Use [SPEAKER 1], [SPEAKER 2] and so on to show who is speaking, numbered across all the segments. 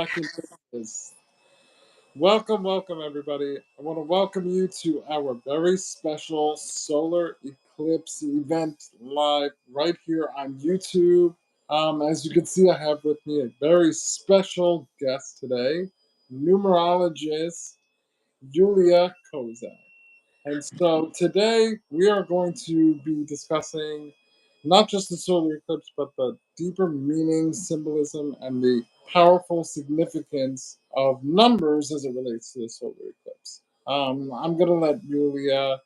[SPEAKER 1] back into this. Welcome, everybody. I want to welcome you to our very special solar eclipse event live right here on YouTube. As you can see, I have with me a very special guest today, numerologist Julia Kozak. And so today we are going to be discussing not just the solar eclipse, but the deeper meaning, symbolism, and the powerful significance of numbers as it relates to the solar eclipse. I'm going to let Julia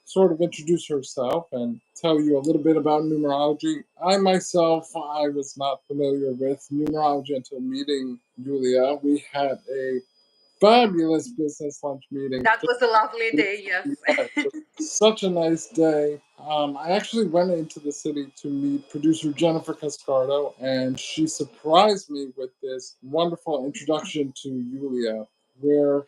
[SPEAKER 1] sort of introduce herself and tell you a little bit about numerology. I was not familiar with numerology until meeting Julia. We had a fabulous business lunch meeting.
[SPEAKER 2] That was a lovely day, yes.
[SPEAKER 1] Yeah, it was such a nice day. I actually went into the city to meet producer Jennifer Cascardo, and she surprised me with this wonderful introduction to Yulia, where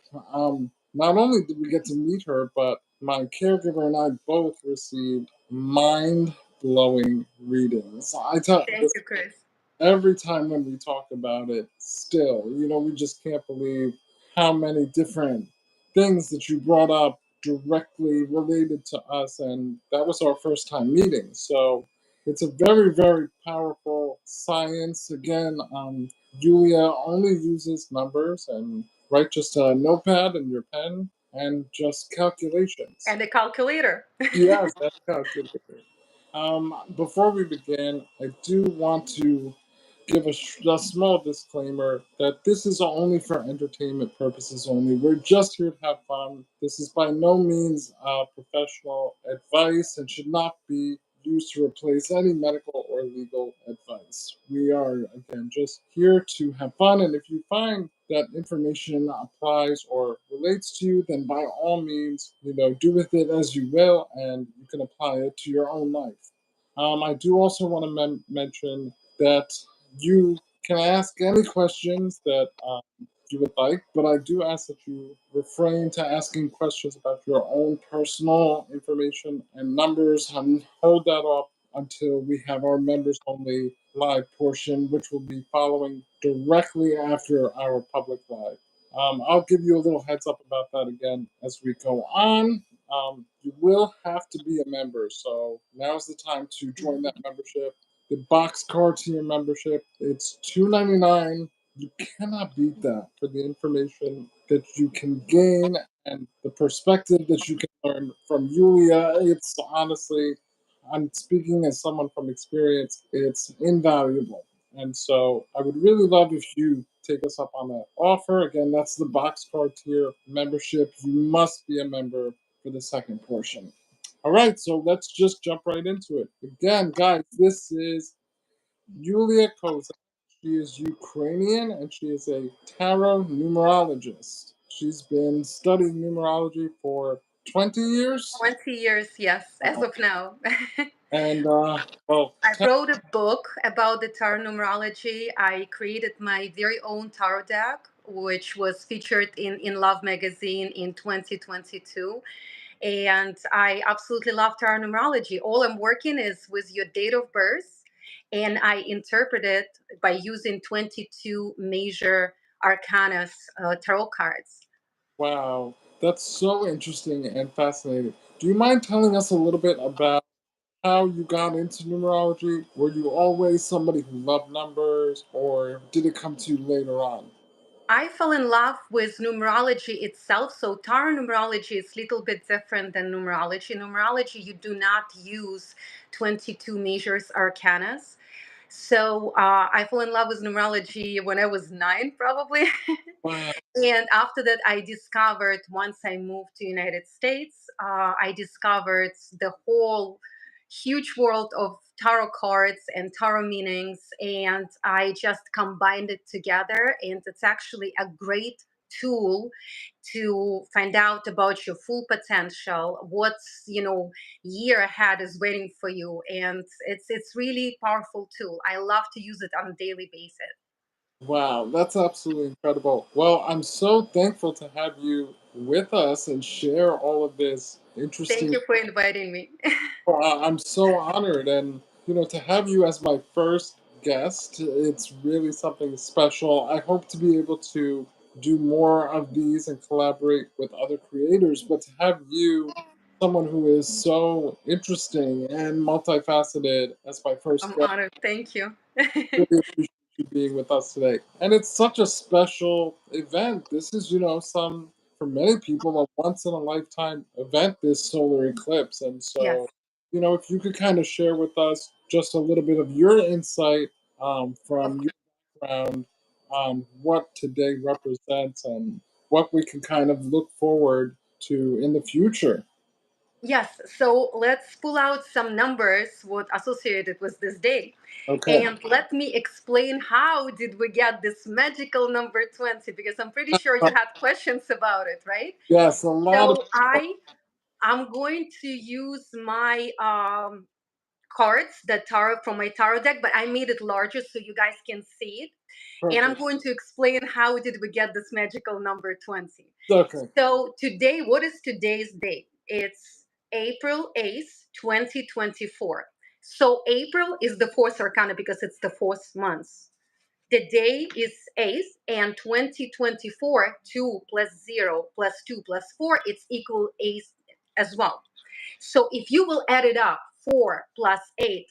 [SPEAKER 1] not only did we get to meet her, but my caregiver and I both received mind blowing readings. I tell
[SPEAKER 2] Thank
[SPEAKER 1] you,
[SPEAKER 2] you, Chris.
[SPEAKER 1] every time when we talk about it, still, we just can't believe how many different things that you brought up directly related to us. And that was our first time meeting. So it's a very, very powerful science. Again, Julia only uses numbers and write just a notepad and your pen and just calculations.
[SPEAKER 2] And the calculator.
[SPEAKER 1] Yes, that's calculator. Before we begin, I do want to give a small disclaimer that this is only for entertainment purposes only. We're just here to have fun. This is by no means professional advice and should not be used to replace any medical or legal advice. We are, again, just here to have fun. And if you find that information applies or relates to you, then by all means, do with it as you will, and you can apply it to your own life. I do also want to mention that you can ask any questions that you would like, but I do ask that you refrain to asking questions about your own personal information and numbers and hold that off until we have our members only live portion, which will be following directly after our public live. I'll give you a little heads up about that again as we go on. You will have to be a member, so now's the time to join that membership. The box card to your membership, it's $2.99. You cannot beat that for the information that you can gain and the perspective that you can learn from Yulia. It's honestly, I'm speaking as someone from experience, it's invaluable. And so I would really love if you take us up on that offer. Again, that's the box card tier membership. You must be a member for the second portion. All right, so let's just jump right into it. Again, guys, this is Yulia Kozak. She is Ukrainian and she is a tarot numerologist. She's been studying numerology for 20 years.
[SPEAKER 2] 20 years, yes, as of now.
[SPEAKER 1] And, well,
[SPEAKER 2] I wrote a book about the tarot numerology. I created my very own tarot deck, which was featured in Love magazine in 2022. And I absolutely love tarot numerology. All I'm working is with your date of birth, and I interpret it by using 22 major arcana tarot cards.
[SPEAKER 1] wow, that's so interesting and fascinating. Do you mind telling us a little bit about how you got into numerology? Were you always somebody who loved numbers, or did it come to you later on?
[SPEAKER 2] I fell in love with numerology itself. So tarot numerology is a little bit different than numerology. Numerology, you do not use 22 majors arcanas. So I fell in love with numerology when I was 9, probably.
[SPEAKER 1] Wow,
[SPEAKER 2] And after that, I discovered, once I moved to United States, I discovered the whole huge world of tarot cards and tarot meanings, and I just combined it together. And it's actually a great tool to find out about your full potential, what's year ahead is waiting for you, and it's really powerful tool. I love to use it on a daily basis.
[SPEAKER 1] wow, that's absolutely incredible. Well, I'm so thankful to have you with us and share all of this
[SPEAKER 2] Thank
[SPEAKER 1] interesting.
[SPEAKER 2] you for inviting me.
[SPEAKER 1] I'm so honored, and to have you as my first guest. It's really something special. I hope to be able to do more of these and collaborate with other creators, but to have you, someone who is so interesting and multifaceted, as my first
[SPEAKER 2] I'm
[SPEAKER 1] guest,
[SPEAKER 2] honored. Thank you.
[SPEAKER 1] really appreciate you being with us today. And it's such a special event. This is, some for many people a once in a lifetime event, this solar eclipse. And
[SPEAKER 2] Yes.
[SPEAKER 1] so, if you could kind of share with us just a little bit of your insight
[SPEAKER 2] Of
[SPEAKER 1] from your background, what today represents and what we can kind of look forward to in the future.
[SPEAKER 2] Yes, so let's pull out some numbers what associated with this day.
[SPEAKER 1] Okay.
[SPEAKER 2] And let me explain how did we get this magical number 20 because I'm pretty sure you had questions about it, right?
[SPEAKER 1] Yes, a lot of
[SPEAKER 2] So I'm going to use my cards, the tarot from my tarot deck, but I made it larger so you guys can see it. And I'm
[SPEAKER 1] perfect.
[SPEAKER 2] going to explain how did we get this magical number 20.
[SPEAKER 1] Okay.
[SPEAKER 2] So today, what is today's date? It's April 8th, 2024. So April is the fourth arcana because it's the fourth month. The day is 8th and 2024, 2 plus 0 plus 2 plus 4, it's equal 8 as well. So if you will add it up, 4 plus 8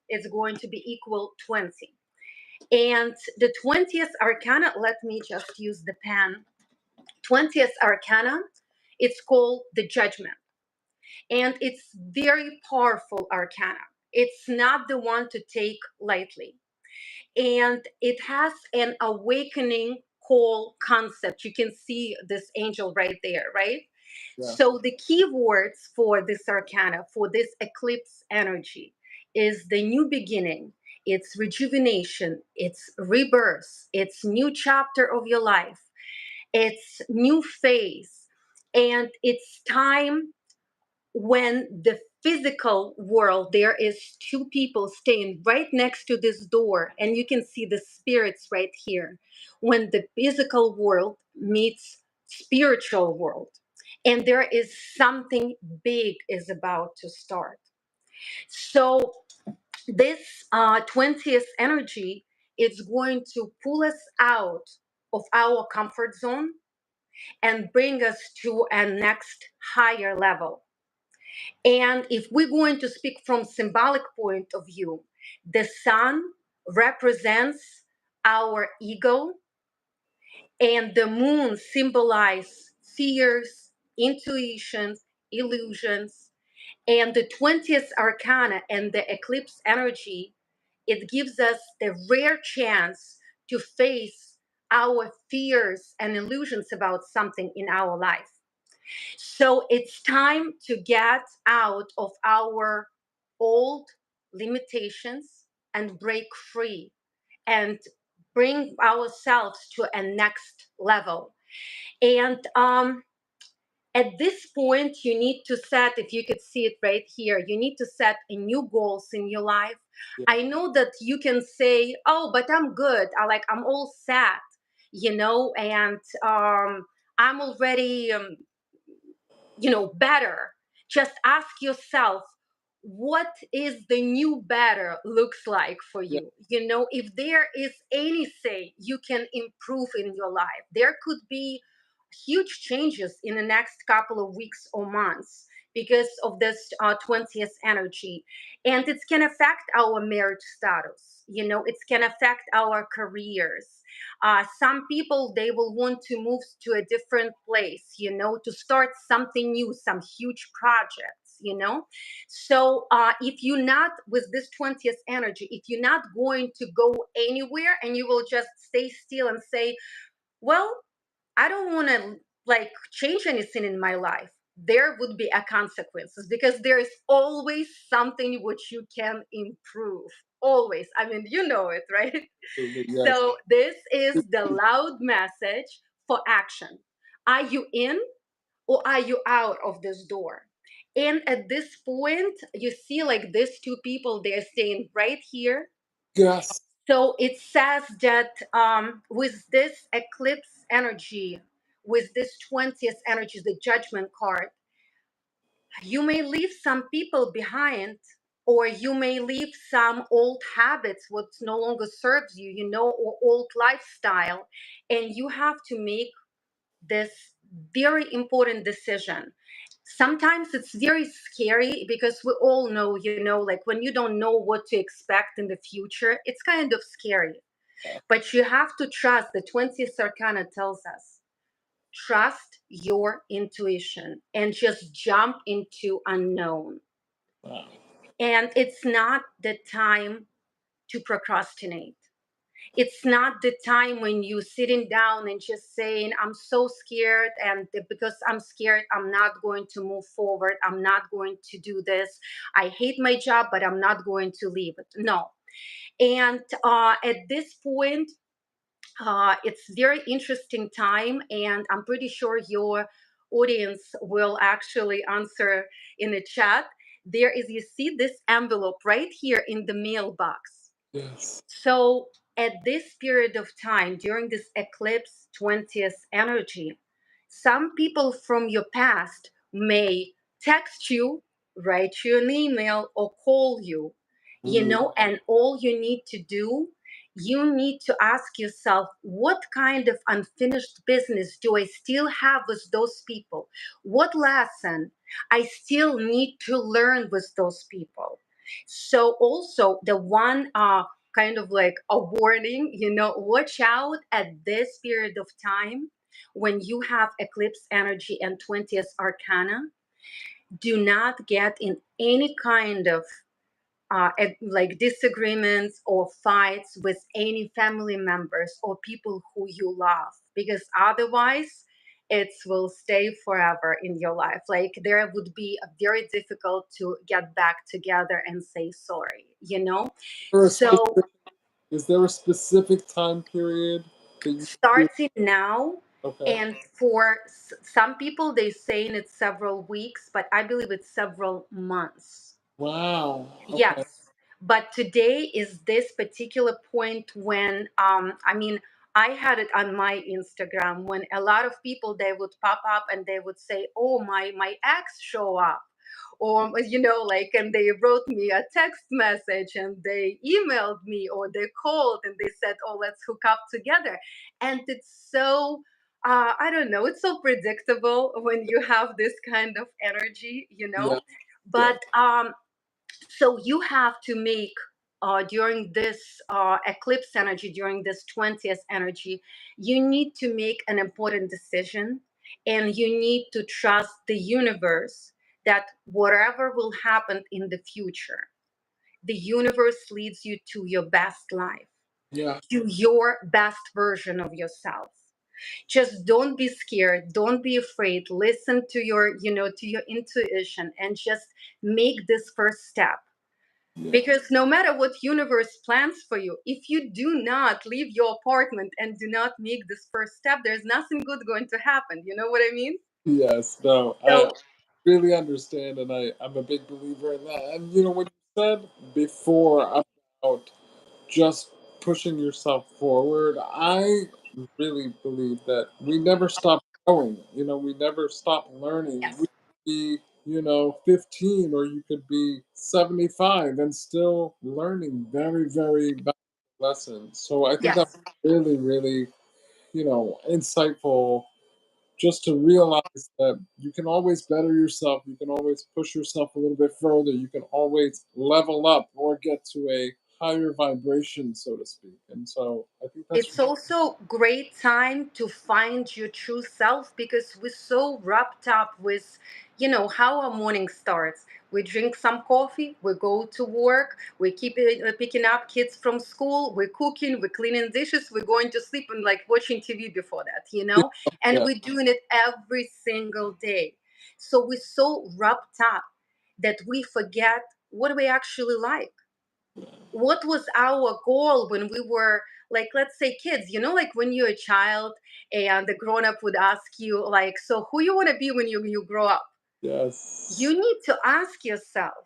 [SPEAKER 2] is going to be equal 20. And the 20th arcana, let me just use the pen. 20th arcana, it's called the judgment. And it's very powerful arcana. It's not the one to take lightly. And it has an awakening call concept. You can see this angel right there, right?
[SPEAKER 1] Yes.
[SPEAKER 2] So the key words for this arcana, for this eclipse energy, is the new beginning, it's rejuvenation, it's rebirth, it's new chapter of your life, it's new phase, and it's time when the physical world, there is two people staying right next to this door and you can see the spirits right here, when the physical world meets spiritual world, and there is something big is about to start. So this 20th energy is going to pull us out of our comfort zone and bring us to a next higher level. And if we're going to speak from symbolic point of view, the sun represents our ego and the moon symbolize fears, intuitions, illusions. And the 20th arcana and the eclipse energy, it gives us the rare chance to face our fears and illusions about something in our life. So it's time to get out of our old limitations and break free and bring ourselves to a next level. And at this point, you need to set, if you could see it right here, you need to set a new goals in your life.
[SPEAKER 1] Yeah.
[SPEAKER 2] I know that you can say, oh, but I'm good. I'm all set, and I'm already better. Just ask yourself, what is the new better looks like for
[SPEAKER 1] Yeah.
[SPEAKER 2] you. If there is anything you can improve in your life, there could be huge changes in the next couple of weeks or months because of this 20th energy. And it can affect our marriage status, it can affect our careers. Some people, they will want to move to a different place, to start something new, some huge projects, so if you're not with this 20th energy, if you're not going to go anywhere and you will just stay still and say, well, I don't want to change anything in my life, there would be a consequences because there is always something which you can improve. Always. I mean, you know it, right?
[SPEAKER 1] Absolutely. Yes.
[SPEAKER 2] So this is the loud message for action. Are you in or are you out of this door? And at this point, you see these two people, they're staying right here.
[SPEAKER 1] Yes.
[SPEAKER 2] So it says that with this eclipse energy, with this 20th energy, the judgment card, you may leave some people behind or you may leave some old habits what no longer serves you, or old lifestyle, and you have to make this very important decision. Sometimes it's very scary because we all know, like when you don't know what to expect in the future, it's kind of scary. But you have to trust. The 20th arcana tells us, trust your intuition and just jump into unknown.
[SPEAKER 1] Wow.
[SPEAKER 2] And it's not the time to procrastinate. It's not the time when you sitting down and just saying, I'm so scared, and because I'm scared, I'm not going to move forward. I'm not going to do this. I hate my job, but I'm not going to leave it. No. And at this point, it's very interesting time, and I'm pretty sure your audience will actually answer in the chat. There is, you see this envelope right here in the mailbox.
[SPEAKER 1] Yes.
[SPEAKER 2] So at this period of time, during this eclipse 20th energy, some people from your past may text you, write you an email, or call you,
[SPEAKER 1] Ooh.
[SPEAKER 2] and all you need to do, you need to ask yourself, what kind of unfinished business do I still have with those people? What lesson I still need to learn with those people? So also the one kind of like a warning, watch out at this period of time when you have eclipse energy and 20th arcana. Do not get in any kind of like disagreements or fights with any family members or people who you love, because otherwise it will stay forever in your life. Like there would be a very difficult to get back together and say sorry.
[SPEAKER 1] There a
[SPEAKER 2] So
[SPEAKER 1] specific, is there a specific time period that you do?
[SPEAKER 2] starting now,
[SPEAKER 1] Okay.
[SPEAKER 2] and for some people they saying it's several weeks, but I believe it's several months.
[SPEAKER 1] Wow. Okay.
[SPEAKER 2] Yes, but today is this particular point when I had it on my Instagram when a lot of people, they would pop up and they would say, "Oh, my ex show up," or like, and they wrote me a text message and they emailed me or they called and they said, "Oh, let's hook up together," and it's so. I don't know. It's so predictable when you have this kind of energy,
[SPEAKER 1] Yeah. Yeah.
[SPEAKER 2] But so you have to make during this eclipse energy, during this 20th energy, you need to make an important decision, and you need to trust the universe that whatever will happen in the future, the universe leads you to your best life,
[SPEAKER 1] Yeah.
[SPEAKER 2] to your best version of yourself. Just don't be scared, don't be afraid, listen to your to your intuition, and just make this first step.
[SPEAKER 1] Yeah.
[SPEAKER 2] Because no matter what universe plans for you, if you do not leave your apartment and do not make this first step, there's nothing good going to happen. You know what I mean?
[SPEAKER 1] Yes. No. I
[SPEAKER 2] So,
[SPEAKER 1] really understand, and I'm a big believer in that. And what you said before about just pushing yourself forward, I really believe that we never stop growing. We never stop learning.
[SPEAKER 2] yes,
[SPEAKER 1] We could be, 15, or you could be 75 and still learning very, very valuable lessons. So I think that's
[SPEAKER 2] yes.
[SPEAKER 1] really, really, insightful, just to realize that you can always better yourself. You can always push yourself a little bit further. You can always level up or get to a higher vibration, so to speak. And so I think that's
[SPEAKER 2] It's also great time to find your true self because we're so wrapped up with, how our morning starts. We drink some coffee, we go to work, we keep picking up kids from school, we're cooking, we're cleaning dishes, we're going to sleep and like watching TV before that. And
[SPEAKER 1] yeah,
[SPEAKER 2] we're doing it every single day. So we're so wrapped up that we forget what we actually like. What was our goal when we were, like, let's say kids, like when you're a child and the grown up would ask you like, so who you want to be when you grow up? You
[SPEAKER 1] yes,
[SPEAKER 2] need to ask yourself,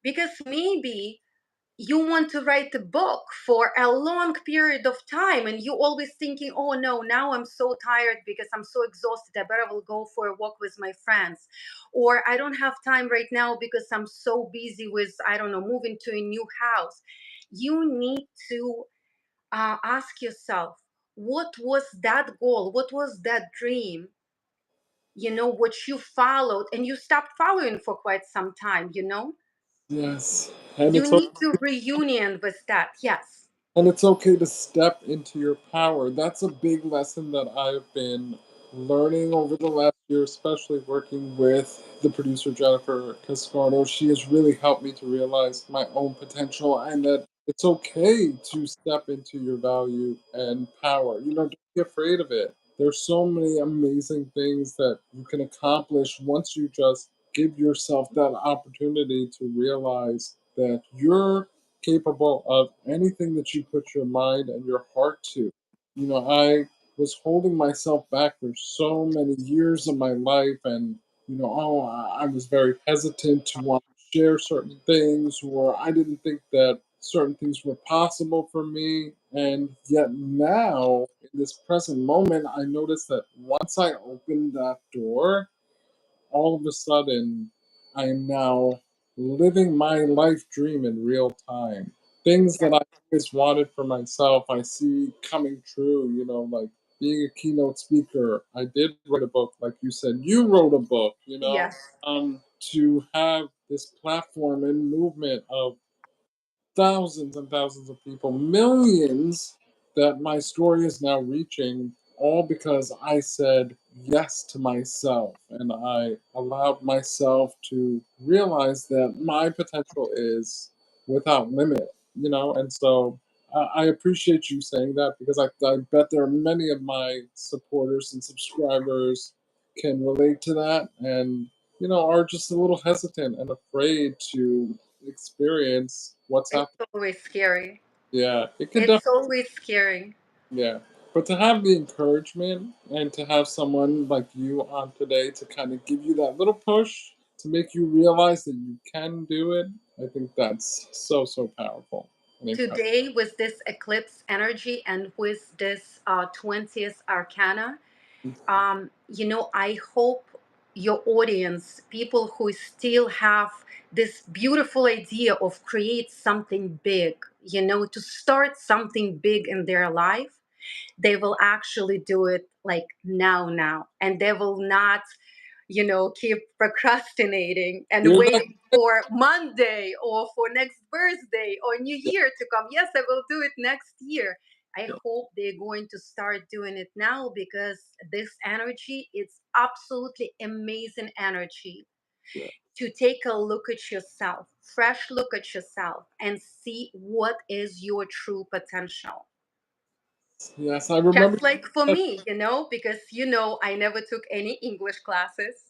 [SPEAKER 2] because maybe you want to write a book for a long period of time, and you always thinking, oh no, now I'm so tired because I'm so exhausted, I better will go for a walk with my friends, or I don't have time right now because I'm so busy with, I don't know, moving to a new house. You need to ask yourself, what was that goal, what was that dream, what you followed and you stopped following for quite some time,
[SPEAKER 1] Yes. And
[SPEAKER 2] you
[SPEAKER 1] it's
[SPEAKER 2] need to reunion with that. Yes.
[SPEAKER 1] And it's okay to step into your power. That's a big lesson that I've been learning over the last year, especially working with the producer Jennifer Cascardo. She has really helped me to realize my own potential and that it's okay to step into your value and power. Don't be afraid of it. There's so many amazing things that you can accomplish once you just give yourself that opportunity to realize that you're capable of anything that you put your mind and your heart to. I was holding myself back for so many years of my life, and I was very hesitant to want to share certain things, or I didn't think that certain things were possible for me. And yet now, in this present moment, I noticed that once I opened that door, all of a sudden, I am now living my life dream in real time. Things
[SPEAKER 2] Yes.
[SPEAKER 1] that I always wanted for myself, I see coming true, like being a keynote speaker. I did write a book, like you said. You wrote a book,
[SPEAKER 2] Yes.
[SPEAKER 1] to have this platform and movement of thousands and thousands of people, millions that my story is now reaching, all because I said yes to myself and I allowed myself to realize that my potential is without limit, and so I appreciate you saying that because I bet there are many of my supporters and subscribers can relate to that and are just a little hesitant and afraid to experience what's
[SPEAKER 2] It's
[SPEAKER 1] happening.
[SPEAKER 2] always scary.
[SPEAKER 1] Yeah, it could
[SPEAKER 2] It's
[SPEAKER 1] definitely,
[SPEAKER 2] always scary.
[SPEAKER 1] yeah. But to have the encouragement and to have someone like you on today to kind of give you that little push to make you realize that you can do it, I think that's so, so powerful and encouraging.
[SPEAKER 2] Today, with this eclipse energy and with this 20th arcana, I hope your audience, people who still have this beautiful idea of create something big, to start something big in their life, they will actually do it like now, and they will not keep procrastinating and
[SPEAKER 1] You're not,
[SPEAKER 2] waiting for Monday or for next birthday or New Year to come. Yes, I will do it next year. I hope they're going to start doing it now, because this energy, it's absolutely amazing energy
[SPEAKER 1] yeah.
[SPEAKER 2] to take a look at yourself, fresh look at yourself, and see what is your true potential.
[SPEAKER 1] Yes, I remember.
[SPEAKER 2] Just like for me, because I never took any English classes.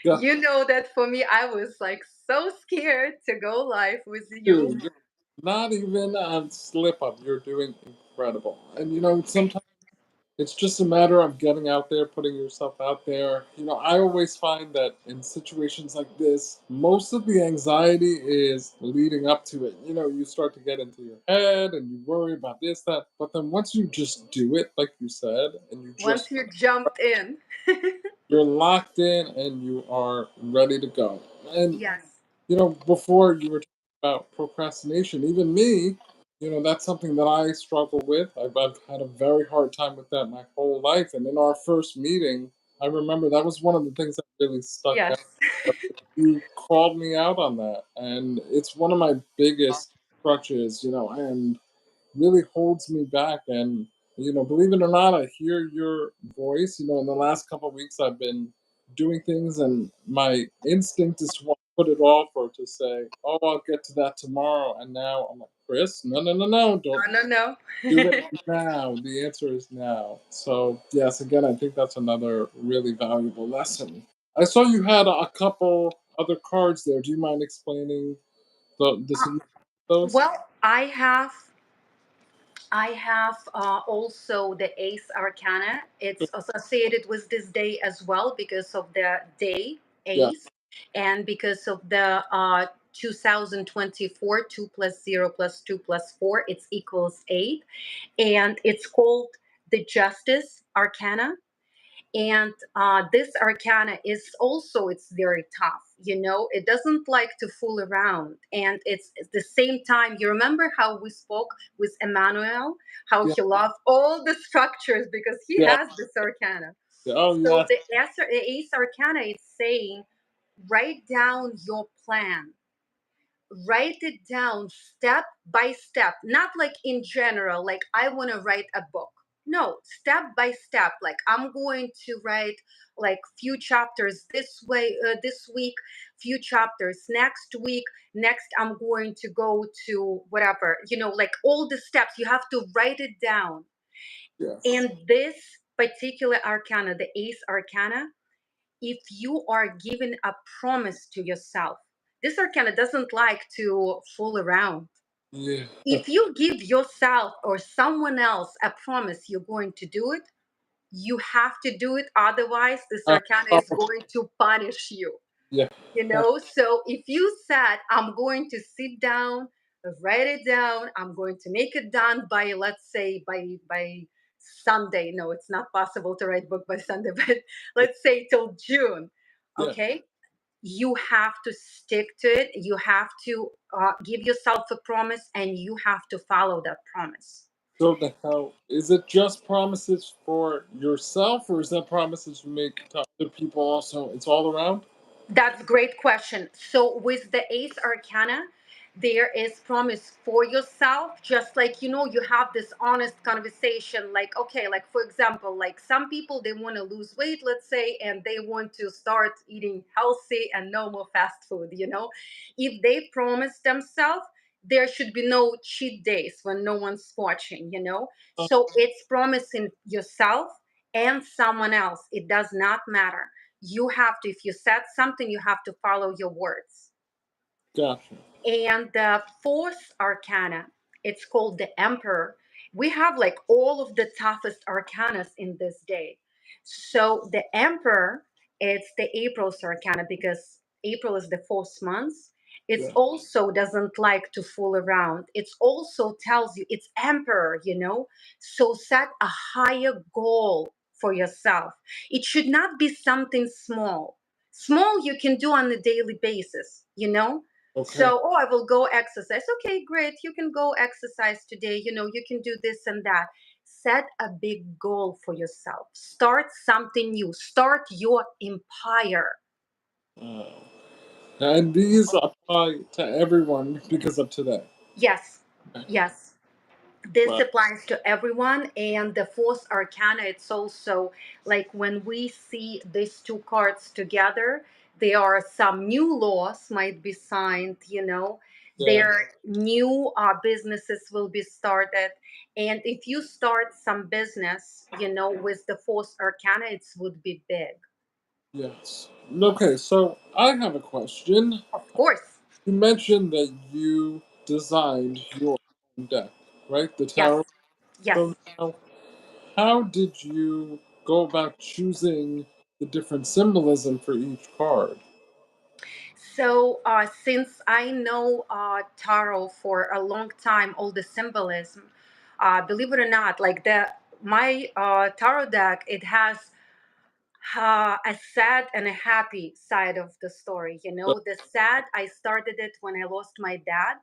[SPEAKER 1] Yeah,
[SPEAKER 2] You know that for me, I was like so scared to go live with you.
[SPEAKER 1] dude, you're not even a slip up. You're doing incredible. And sometimes it's just a matter of getting out there, putting yourself out there. I always find that in situations like this, most of the anxiety is leading up to it. You start to get into your head and you worry about this, that. But then once you just do it, like you said, and you
[SPEAKER 2] Once
[SPEAKER 1] just,
[SPEAKER 2] you jumped in.
[SPEAKER 1] you're locked in and you are ready to go. And
[SPEAKER 2] Yes.
[SPEAKER 1] before you were talking about procrastination, even me, that's something that I struggle with. I've had a very hard time with that my whole life. And in our first meeting, I remember that was one of the things that really stuck
[SPEAKER 2] Yes.
[SPEAKER 1] out. You called me out on that. And it's one of my biggest crutches, and really holds me back. And believe it or not, I hear your voice. In the last couple of weeks, I've been doing things, and my instinct is to want to put it off or to say, "Oh, I'll get to that tomorrow." And now I'm like, Chris, no, no, no, no, don't
[SPEAKER 2] No, no,
[SPEAKER 1] do it
[SPEAKER 2] no.
[SPEAKER 1] now. The answer is now. So yes, again, I think that's another really valuable lesson. I saw you had a couple other cards there. Do you mind explaining the significance of those?
[SPEAKER 2] Well, I have also the Ace Arcana. It's associated with this day as well because of the day
[SPEAKER 1] Yeah.
[SPEAKER 2] Ace, and because of the 2024, 2 plus 0 plus 2 plus 4, it's equals 8. And it's called the Justice Arcana. And this arcana is also, it's very tough, it doesn't like to fool around. And it's at the same time, you remember how we spoke with Emmanuel, how
[SPEAKER 1] Yeah.
[SPEAKER 2] he loved all the structures because he
[SPEAKER 1] Yeah.
[SPEAKER 2] has this arcana.
[SPEAKER 1] Yeah. Oh
[SPEAKER 2] So
[SPEAKER 1] yes.
[SPEAKER 2] the ace arcana is saying, write down your plan, write it down step by step, not like in general, like I want to write a book. No, step by step, like I'm going to write like few chapters this way, this week, few chapters next week, next I'm going to go to whatever, like all the steps you have to write it down.
[SPEAKER 1] Yes.
[SPEAKER 2] And this particular arcana, the ace arcana, if you are giving a promise to yourself, this arcana doesn't like to fool around.
[SPEAKER 1] Yeah.
[SPEAKER 2] If you give yourself or someone else a promise you're going to do it, you have to do it. Otherwise, this arcana is
[SPEAKER 1] Oh,
[SPEAKER 2] going to punish you.
[SPEAKER 1] yeah.
[SPEAKER 2] So if you said, I'm going to sit down, write it down, I'm going to make it done by, let's say, by Sunday. No, it's not possible to write book by Sunday, but let's say till June.
[SPEAKER 1] Yeah.
[SPEAKER 2] Okay, you have to stick to it. You have to give yourself a promise, and you have to follow that promise.
[SPEAKER 1] So the hell is it just promises for yourself, or is that promises you make to other people also? It's all around.
[SPEAKER 2] That's a great question. So with the Ace Arcana, there is promise for yourself, just like you have this honest conversation. Like, okay, like for example, like some people they want to lose weight, let's say, and they want to start eating healthy and no more fast food. If they promise themselves, there should be no cheat days when no one's watching.
[SPEAKER 1] Oh,
[SPEAKER 2] So it's promising yourself and someone else. It does not matter. You have to, if you said something, you have to follow your words.
[SPEAKER 1] gotcha.
[SPEAKER 2] And the fourth arcana, it's called the Emperor. We have like all of the toughest arcanas in this day. So the Emperor, it's the April's arcana because April is the fourth month. It's
[SPEAKER 1] Yeah.
[SPEAKER 2] also doesn't like to fool around. It's also tells you it's Emperor. So set a higher goal for yourself. It should not be something small. Small you can do on a daily basis.
[SPEAKER 1] Okay.
[SPEAKER 2] So, oh, I will go exercise. Okay, great. You can go exercise today. You can do this and that. Set a big goal for yourself. Start something new. Start your empire.
[SPEAKER 1] Uh, and these apply to everyone because of today.
[SPEAKER 2] Yes,
[SPEAKER 1] Okay.
[SPEAKER 2] yes. This
[SPEAKER 1] But
[SPEAKER 2] applies to everyone. And the fourth arcana, it's also like when we see these two cards together, there are some new laws might be signed.
[SPEAKER 1] yeah,
[SPEAKER 2] There new businesses will be started. And if you start some business with the fourth arcana, it would be big.
[SPEAKER 1] yes. Okay, so I have a question.
[SPEAKER 2] Of course.
[SPEAKER 1] You mentioned that you designed your own deck, right? The tarot.
[SPEAKER 2] Yes. Yes.
[SPEAKER 1] So now, how did you go about choosing the different symbolism for each card?
[SPEAKER 2] So, since I know tarot for a long time, all the symbolism, believe it or not, like my tarot deck, it has a sad and a happy side of the story.
[SPEAKER 1] So,
[SPEAKER 2] The sad, I started it when I lost my dad,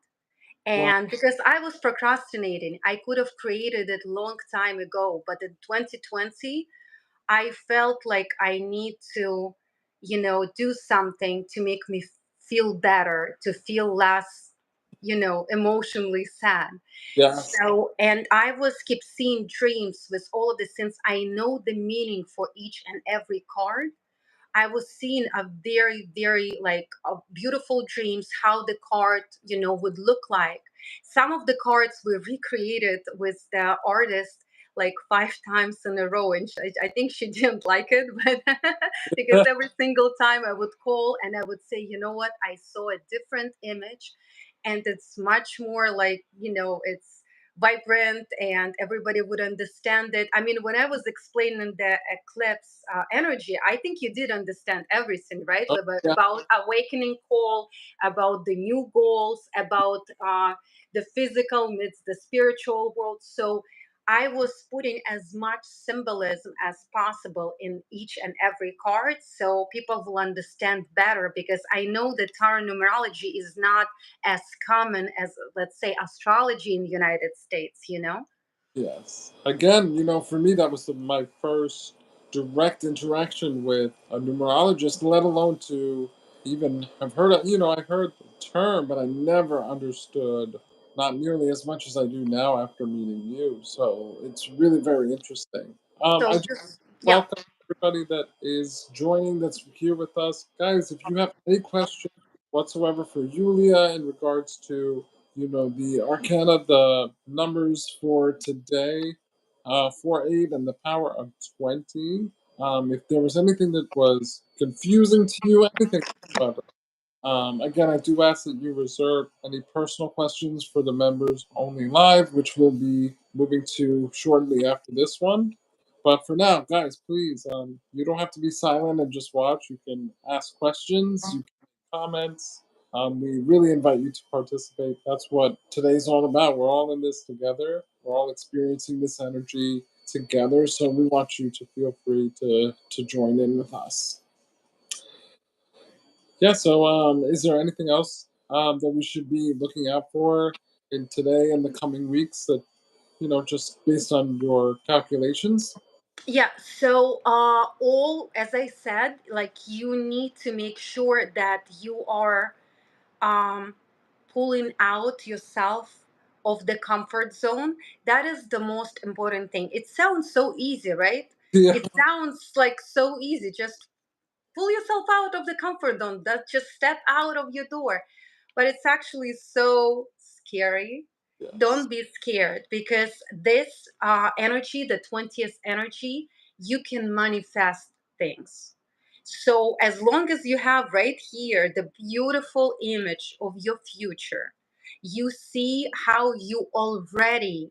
[SPEAKER 1] well,
[SPEAKER 2] and because I was procrastinating, I could have created it long time ago, but in 2020 I felt like I need to do something to make me feel better, to feel less emotionally sad.
[SPEAKER 1] yes,
[SPEAKER 2] So, and I was keep seeing dreams with all of this since I know the meaning for each and every card. I was seeing a very, very like a beautiful dreams, how the card would look like. Some of the cards were recreated with the artist like 5 times in a row. And I think she didn't like it, but because every single time I would call and I would say, you know what, I saw a different image and it's much more like, it's vibrant and everybody would understand it. I mean, when I was explaining the eclipse energy, I think you did understand everything, right?
[SPEAKER 1] Oh, yeah.
[SPEAKER 2] About awakening call, about the new goals, about the physical meets the spiritual world. So I was putting as much symbolism as possible in each and every card so people will understand better, because I know that tarot numerology is not as common as, let's say, astrology in the United States, you know?
[SPEAKER 1] Yes. Again, for me, that was my first direct interaction with a numerologist, let alone to even have heard of, I heard the term, but I never understood, not nearly as much as I do now after meeting you. So it's really very interesting.
[SPEAKER 2] So
[SPEAKER 1] I just
[SPEAKER 2] just, yeah.
[SPEAKER 1] welcome everybody that is joining, that's here with us. Guys, if you have any questions whatsoever for Julia in regards to the arcana, the numbers for today, 4, 8, and the power of 20. If there was anything that was confusing to you, anything whatsoever, again, I do ask that you reserve any personal questions for the members only live, which we'll be moving to shortly after this one. But for now, guys, please, you don't have to be silent and just watch. You can ask questions, you can make comments. We really invite you to participate. That's what today's all about. We're all in this together. We're all experiencing this energy together. So we want you to feel free to join in with us. Yeah, so is there anything else that we should be looking out for in today and the coming weeks that, just based on your calculations?
[SPEAKER 2] Yeah, so all, as I said, like you need to make sure that you are um, pulling out yourself of the comfort zone. That is the most important thing. It sounds so easy, right?
[SPEAKER 1] Yeah,
[SPEAKER 2] It sounds like so easy. Just pull yourself out of the comfort zone. That just step out of your door. But it's actually so scary.
[SPEAKER 1] yes.
[SPEAKER 2] Don't be scared, because this energy, the 20th energy, you can manifest things. So as long as you have right here the beautiful image of your future, you see how you already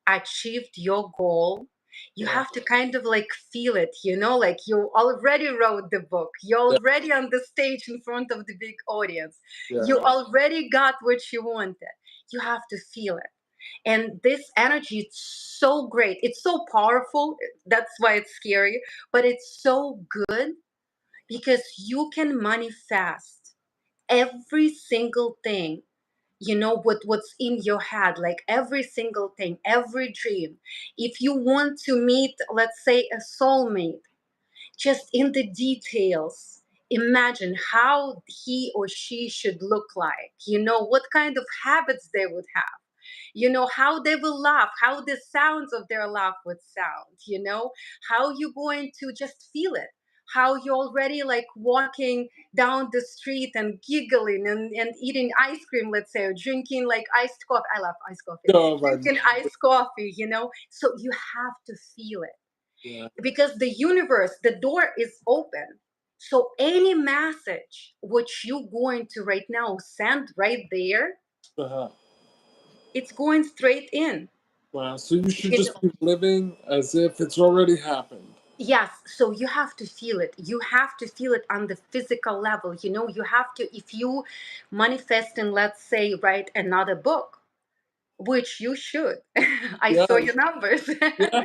[SPEAKER 2] achieved your goal. You
[SPEAKER 1] Yeah,
[SPEAKER 2] have to kind of like feel it, like you already wrote the book, you're
[SPEAKER 1] yeah,
[SPEAKER 2] already on the stage in front of the big audience, you
[SPEAKER 1] yeah,
[SPEAKER 2] already got what you wanted. You have to feel it. And this energy, it's so great, it's so powerful. That's why it's scary, but it's so good, because you can manifest every single thing, what's in your head, like every single thing, every dream. If you want to meet, let's say, a soulmate, just in the details, imagine how he or she should look like, what kind of habits they would have, how they will laugh, how the sounds of their laugh would sound, how you're going to just feel it, how you're already like walking down the street and giggling and eating ice cream, let's say, or drinking like iced coffee. I love iced coffee.
[SPEAKER 1] oh my,
[SPEAKER 2] Drinking iced coffee, so you have to feel it,
[SPEAKER 1] yeah,
[SPEAKER 2] because the universe, the door is open. So any message which you going to right now send right there,
[SPEAKER 1] uh-huh.
[SPEAKER 2] it's going straight in.
[SPEAKER 1] Wow. So you should
[SPEAKER 2] You know,
[SPEAKER 1] just be living as if it's already happened.
[SPEAKER 2] yes, so you have to feel it. You have to feel it on the physical level. You have to, if you manifest and, let's say, write another book, which you should. I
[SPEAKER 1] Yeah,
[SPEAKER 2] saw your numbers.
[SPEAKER 1] yeah,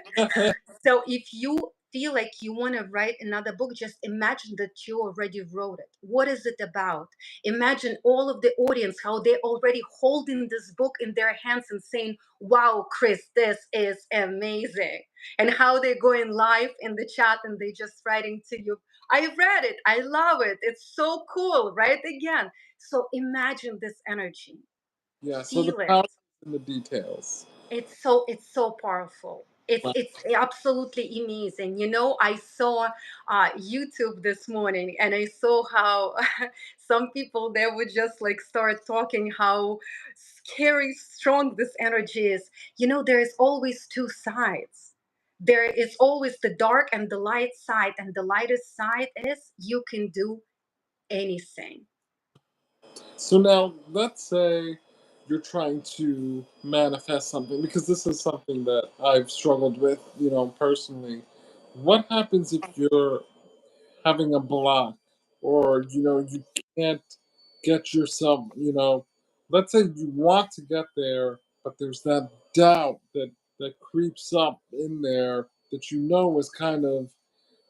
[SPEAKER 2] So if you feel like you want to write another book, just imagine that you already wrote it. What is it about? Imagine all of the audience, how they're already holding this book in their hands and saying, wow, Chris, this is amazing. And how they're going live in the chat and they just writing to you, I read it, I love it, it's so cool, right? Again. So imagine this energy.
[SPEAKER 1] yeah. So the
[SPEAKER 2] Feel it.
[SPEAKER 1] power is in the details.
[SPEAKER 2] It's so powerful. it's
[SPEAKER 1] Wow.
[SPEAKER 2] it's absolutely amazing. I saw YouTube this morning, and I saw how some people, they would just like start talking how scary strong this energy is. There is always two sides. There is always the dark and the light side, and the lightest side is you can do anything.
[SPEAKER 1] So now let's say you're trying to manifest something, because this is something that I've struggled with, personally. What happens if you're having a block, or you can't get yourself, let's say you want to get there, but there's that doubt that creeps up in there, that is kind of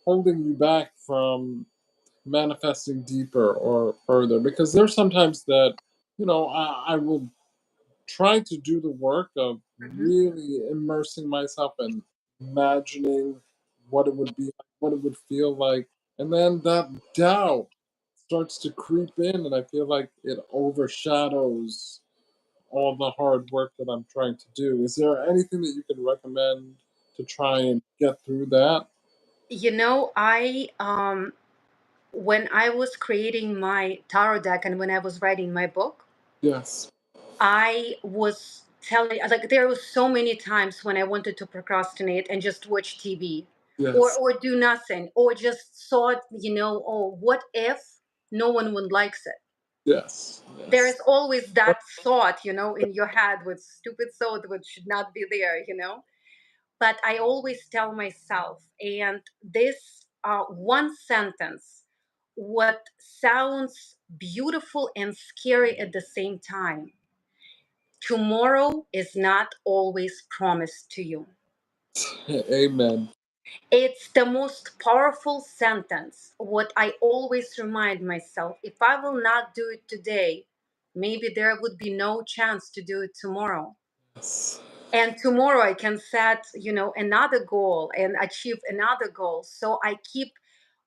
[SPEAKER 1] holding you back from manifesting deeper or further, because there's sometimes that I will try to do the work of
[SPEAKER 2] Mhm.
[SPEAKER 1] really immersing myself and imagining what it would be like, what it would feel like. And then that doubt starts to creep in, and I feel like it overshadows all the hard work that I'm trying to do. Is there anything that you can recommend to try and get through that?
[SPEAKER 2] I when I was creating my tarot deck and when I was writing my book,
[SPEAKER 1] Yes,
[SPEAKER 2] I was telling, like, there was so many times when I wanted to procrastinate and just watch TV,
[SPEAKER 1] yes,
[SPEAKER 2] or do nothing, or just thought, oh, what if no one would likes it?
[SPEAKER 1] yes,
[SPEAKER 2] There
[SPEAKER 1] yes.
[SPEAKER 2] is always that thought, in your head, with stupid thought which should not be there. But I always tell myself, and this one sentence, what sounds beautiful and scary at the same time: tomorrow is not always promised to you.
[SPEAKER 1] Amen.
[SPEAKER 2] It's the most powerful sentence. What I always remind myself: if I will not do it today, maybe there would be no chance to do it tomorrow.
[SPEAKER 1] Yes.
[SPEAKER 2] And tomorrow I can set, another goal and achieve another goal. So I keep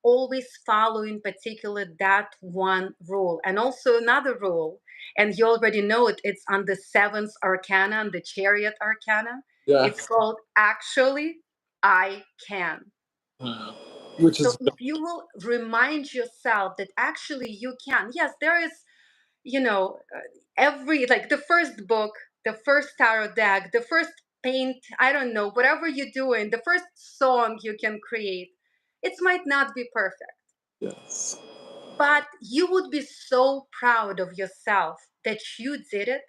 [SPEAKER 2] always following particular that one rule. And also another rule, and you already know it, it's on the seventh arcana, and the chariot arcana. It's
[SPEAKER 1] Yes.
[SPEAKER 2] called Actually I Can.
[SPEAKER 1] Uh, which
[SPEAKER 2] So
[SPEAKER 1] is
[SPEAKER 2] if you will remind yourself that actually you can, yes, there is, every, like, the first book, the first tarot deck, the first paint, I don't know, whatever you're doing, the first song you can create, it might not be perfect,
[SPEAKER 1] yes.
[SPEAKER 2] but you would be so proud of yourself that you did it,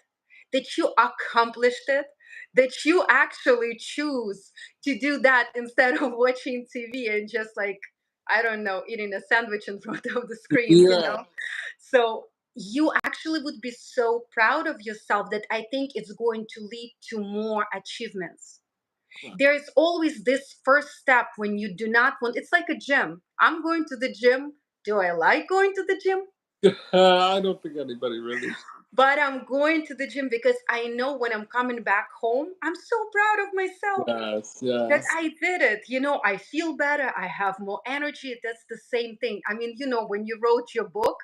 [SPEAKER 2] that you accomplished it, that you actually choose to do that instead of watching TV and just, like, I don't know, eating a sandwich in front of the screen,
[SPEAKER 1] Yeah.
[SPEAKER 2] So you actually would be so proud of yourself that I think it's going to lead to more achievements. There is always this first step when you do not want, it's like a gym. I'm going to the gym. Do I like going to the gym?
[SPEAKER 1] I don't think anybody really.
[SPEAKER 2] But I'm going to the gym because I know when I'm coming back home, I'm so proud of myself
[SPEAKER 1] Yes,
[SPEAKER 2] that
[SPEAKER 1] yes.
[SPEAKER 2] I did it. I feel better. I have more energy. That's the same thing. I mean, when you wrote your book,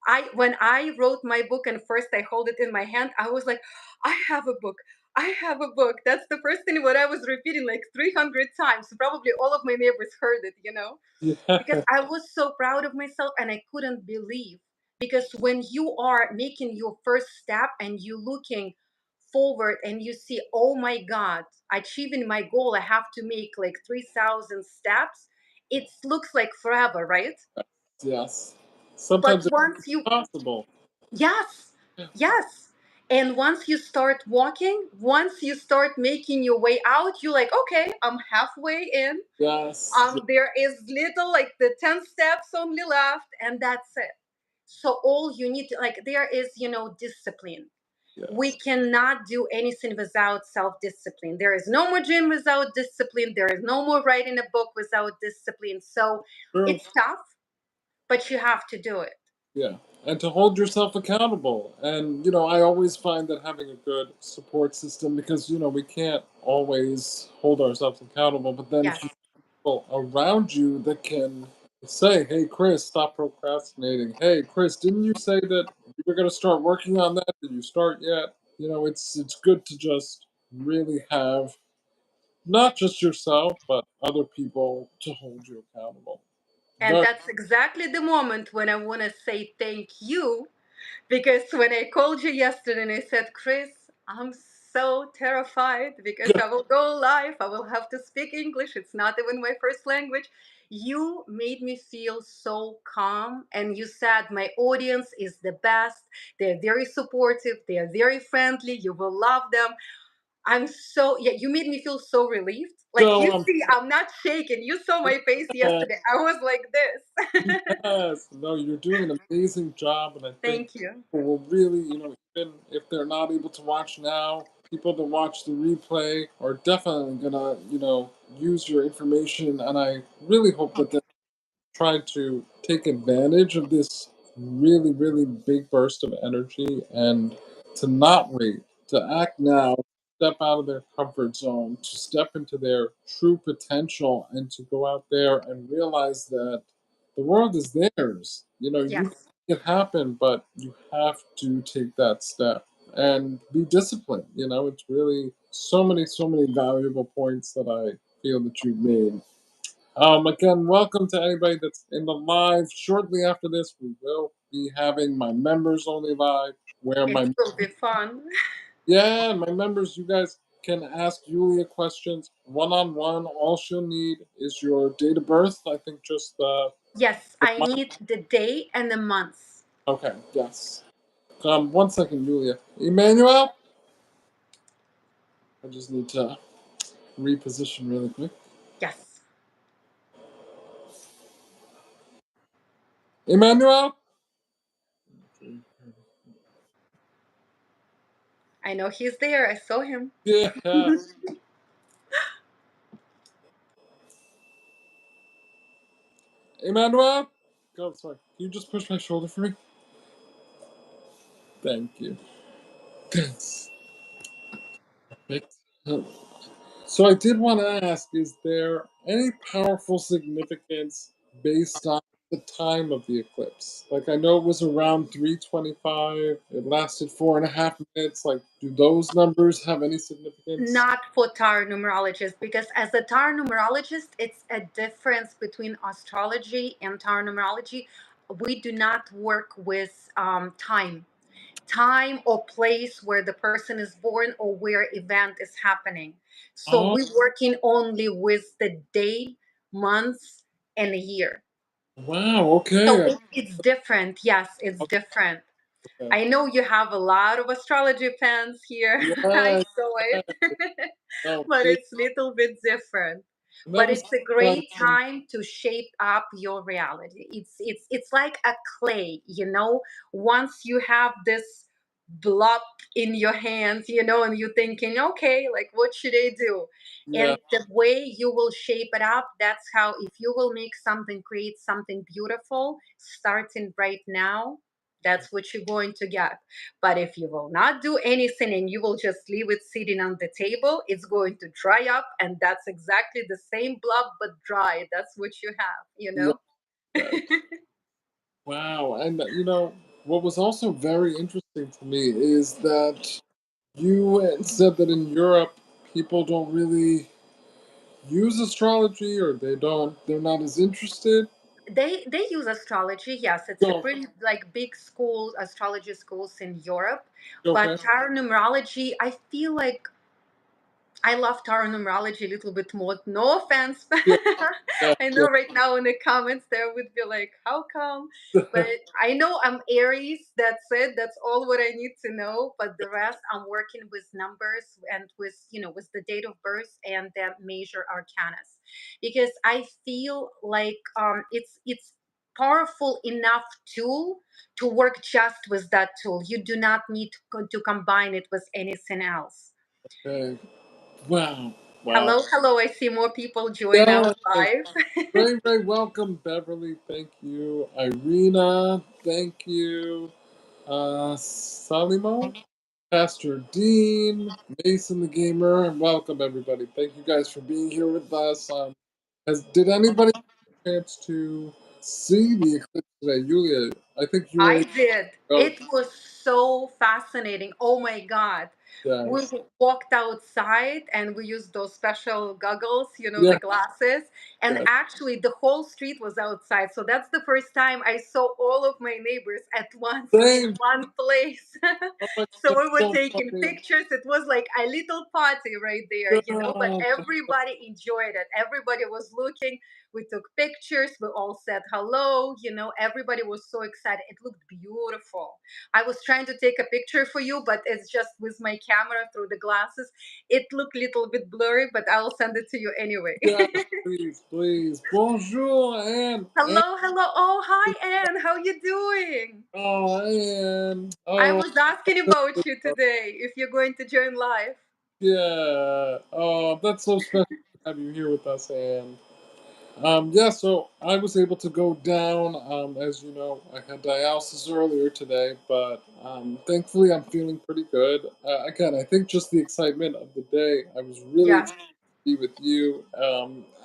[SPEAKER 2] I when I wrote my book and first I hold it in my hand, I was like, I have a book. I have a book. That's the first thing what I was repeating like 300 times. Probably all of my neighbors heard it, because
[SPEAKER 1] Yeah.
[SPEAKER 2] I was so proud of myself and I couldn't believe. Because when you are making your first step and you looking forward and you see, oh my God, achieving my goal, I have to make like 3,000 steps. It looks like forever, right?
[SPEAKER 1] Yes.
[SPEAKER 2] But
[SPEAKER 1] Sometimes it's
[SPEAKER 2] once you
[SPEAKER 1] impossible.
[SPEAKER 2] Yes, yes. And once you start walking, once you start making your way out, you're like, okay, I'm halfway in.
[SPEAKER 1] Yes.
[SPEAKER 2] There is little, like, the 10 steps only left, and that's it. So all you need to, like, there is, discipline. We
[SPEAKER 1] Yes.
[SPEAKER 2] cannot do anything without self-discipline. There is no more gym without discipline. There is no more writing a book without discipline. So
[SPEAKER 1] True.
[SPEAKER 2] it's tough, but you have to do it.
[SPEAKER 1] Yeah. And to hold yourself accountable. And, I always find that having a good support system, because, we can't always hold ourselves accountable, but then
[SPEAKER 2] Yes.
[SPEAKER 1] people around you that can say, hey, Chris, stop procrastinating. Hey, Chris, didn't you say that you were going to start working on that? Did you start yet? It's good to just really have not just yourself, but other people to hold you accountable.
[SPEAKER 2] And
[SPEAKER 1] Very,
[SPEAKER 2] that's exactly the moment when I want to say thank you. Because when I called you yesterday and I said, Chris, I'm so terrified because I will go live. I will have to speak English. It's not even my first language. You made me feel so calm. And you said, my audience is the best. They're very supportive. They are very friendly. You will love them. I'm so, yeah, you made me feel so relieved. Like
[SPEAKER 1] So
[SPEAKER 2] you see, I'm not shaking. You saw my face
[SPEAKER 1] uh,
[SPEAKER 2] yesterday. I was like this.
[SPEAKER 1] yes, no, you're doing an amazing job, and I think
[SPEAKER 2] Thank you.
[SPEAKER 1] people will really, even if they're not able to watch now, people that watch the replay are definitely gonna, use your information, and I really hope that they try to take advantage of this really, really big burst of energy and to not wait, to act now, step out of their comfort zone, to step into their true potential, and to go out there and realize that the world is theirs. You can
[SPEAKER 2] Yes.
[SPEAKER 1] make it happen, but you have to take that step and be disciplined. It's really so many valuable points that I feel that you've made. Again, welcome to anybody that's in the live. Shortly after this, we will be having my members only live, where
[SPEAKER 2] It
[SPEAKER 1] my
[SPEAKER 2] will be fun.
[SPEAKER 1] yeah, my members, you guys can ask Julia questions one on one. All she'll need is your date of birth. I think just
[SPEAKER 2] Yes,
[SPEAKER 1] the
[SPEAKER 2] I
[SPEAKER 1] month.
[SPEAKER 2] need the day and the month.
[SPEAKER 1] Okay, yes. 1 second, Julia. Emmanuel, I just need to reposition really quick.
[SPEAKER 2] Yes.
[SPEAKER 1] Emmanuel.
[SPEAKER 2] I know he's there. I saw him.
[SPEAKER 1] Yeah. Emmanuel. Go. Sorry. Can you just push my shoulder for me? Thank you. Thanks. Perfect. So I did want to ask, is there any powerful significance based on the time of the eclipse? Like I know it was around 3:25. It lasted 4.5 minutes. Like, do those numbers have any significance?
[SPEAKER 2] Not for tarot numerologist, because as a tarot numerologist, it's a difference between astrology and tarot numerology. We do not work with time or place where the person is born or where event is happening. So
[SPEAKER 1] Oh,
[SPEAKER 2] we're working only with the day, months, and a year.
[SPEAKER 1] wow.
[SPEAKER 2] So
[SPEAKER 1] Okay.
[SPEAKER 2] it's different. Yes, it's
[SPEAKER 1] Okay.
[SPEAKER 2] different.
[SPEAKER 1] Okay.
[SPEAKER 2] I know you have a lot of astrology fans here. I
[SPEAKER 1] Yes.
[SPEAKER 2] saw
[SPEAKER 1] Yes.
[SPEAKER 2] it.
[SPEAKER 1] No,
[SPEAKER 2] But
[SPEAKER 1] please.
[SPEAKER 2] it's a little bit different.
[SPEAKER 1] And that
[SPEAKER 2] But
[SPEAKER 1] was
[SPEAKER 2] it's a great time to shape up your reality. It's like a clay, once you have this blob in your hands, and you're thinking, okay, like what should I do?
[SPEAKER 1] yeah.
[SPEAKER 2] And the way you will shape it up, that's how, if you will make something, create something beautiful starting right now, that's what you're going to get. But if you will not do anything and you will just leave it sitting on the table, it's going to dry up. And that's exactly the same blob, but dry. That's what you have,
[SPEAKER 1] Yeah. Yes. Wow. And what was also very interesting to me is that you had said that in Europe, people don't really use astrology, or they're not as interested.
[SPEAKER 2] They use astrology. Yes, it's a
[SPEAKER 1] So,
[SPEAKER 2] pretty like big schools, astrology schools in Europe.
[SPEAKER 1] okay.
[SPEAKER 2] But tarot numerology, I feel like I love tarot numerology a little bit more. No offense.
[SPEAKER 1] Yeah, yeah,
[SPEAKER 2] I
[SPEAKER 1] yeah.
[SPEAKER 2] know right now in the comments there would be like, how come? But I know I'm Aries. That's it. That's all what I need to know. But the rest, I'm working with numbers and with the date of birth and the major arcanas, because I feel like it's powerful enough tool to work just with that tool. You do not need to combine it with anything else.
[SPEAKER 1] Okay. Wow. Wow.
[SPEAKER 2] Hello, hello. I see more people join our
[SPEAKER 1] Yes.
[SPEAKER 2] live.
[SPEAKER 1] Very, very welcome, Beverly. Thank you. Irina. Thank you. Salimo. Pastor Dean. Mason the Gamer. And welcome, everybody. Thank you guys for being here with us. Did anybody get a chance to see the eclipse today? Julia, I think you were
[SPEAKER 2] I
[SPEAKER 1] able to
[SPEAKER 2] did.
[SPEAKER 1] go.
[SPEAKER 2] It was so fascinating. Oh my God. We
[SPEAKER 1] Yes.
[SPEAKER 2] walked outside and we used those special goggles, the
[SPEAKER 1] Yeah.
[SPEAKER 2] glasses. And
[SPEAKER 1] Yeah.
[SPEAKER 2] actually, the whole street was outside. So that's the first time I saw all of my neighbors at once in
[SPEAKER 1] Same.
[SPEAKER 2] one place.
[SPEAKER 1] Oh my God,
[SPEAKER 2] So
[SPEAKER 1] that's
[SPEAKER 2] we were
[SPEAKER 1] so
[SPEAKER 2] taking
[SPEAKER 1] funny.
[SPEAKER 2] pictures. It was like a little party right there, but
[SPEAKER 1] Oh,
[SPEAKER 2] everybody enjoyed it. Everybody was looking. We took pictures. We all said hello. Everybody was so excited. It looked beautiful. I was trying to take a picture for you, but it's just with my camera through the glasses. It looked a little bit blurry, but I'll send it to you anyway.
[SPEAKER 1] yes, please, please. Bonjour, and
[SPEAKER 2] Hello, hello. Oh, hi, Anne. How you doing?
[SPEAKER 1] oh, and
[SPEAKER 2] I
[SPEAKER 1] oh,
[SPEAKER 2] was asking about you today if you're going to join live.
[SPEAKER 1] yeah. Oh, that's so special to have you here with us, and yeah. So I was able to go down. As you know, I had dialysis earlier today, but thankfully I'm feeling pretty good. Again, I think just the excitement of the day. I was really
[SPEAKER 2] Yeah.
[SPEAKER 1] excited be with you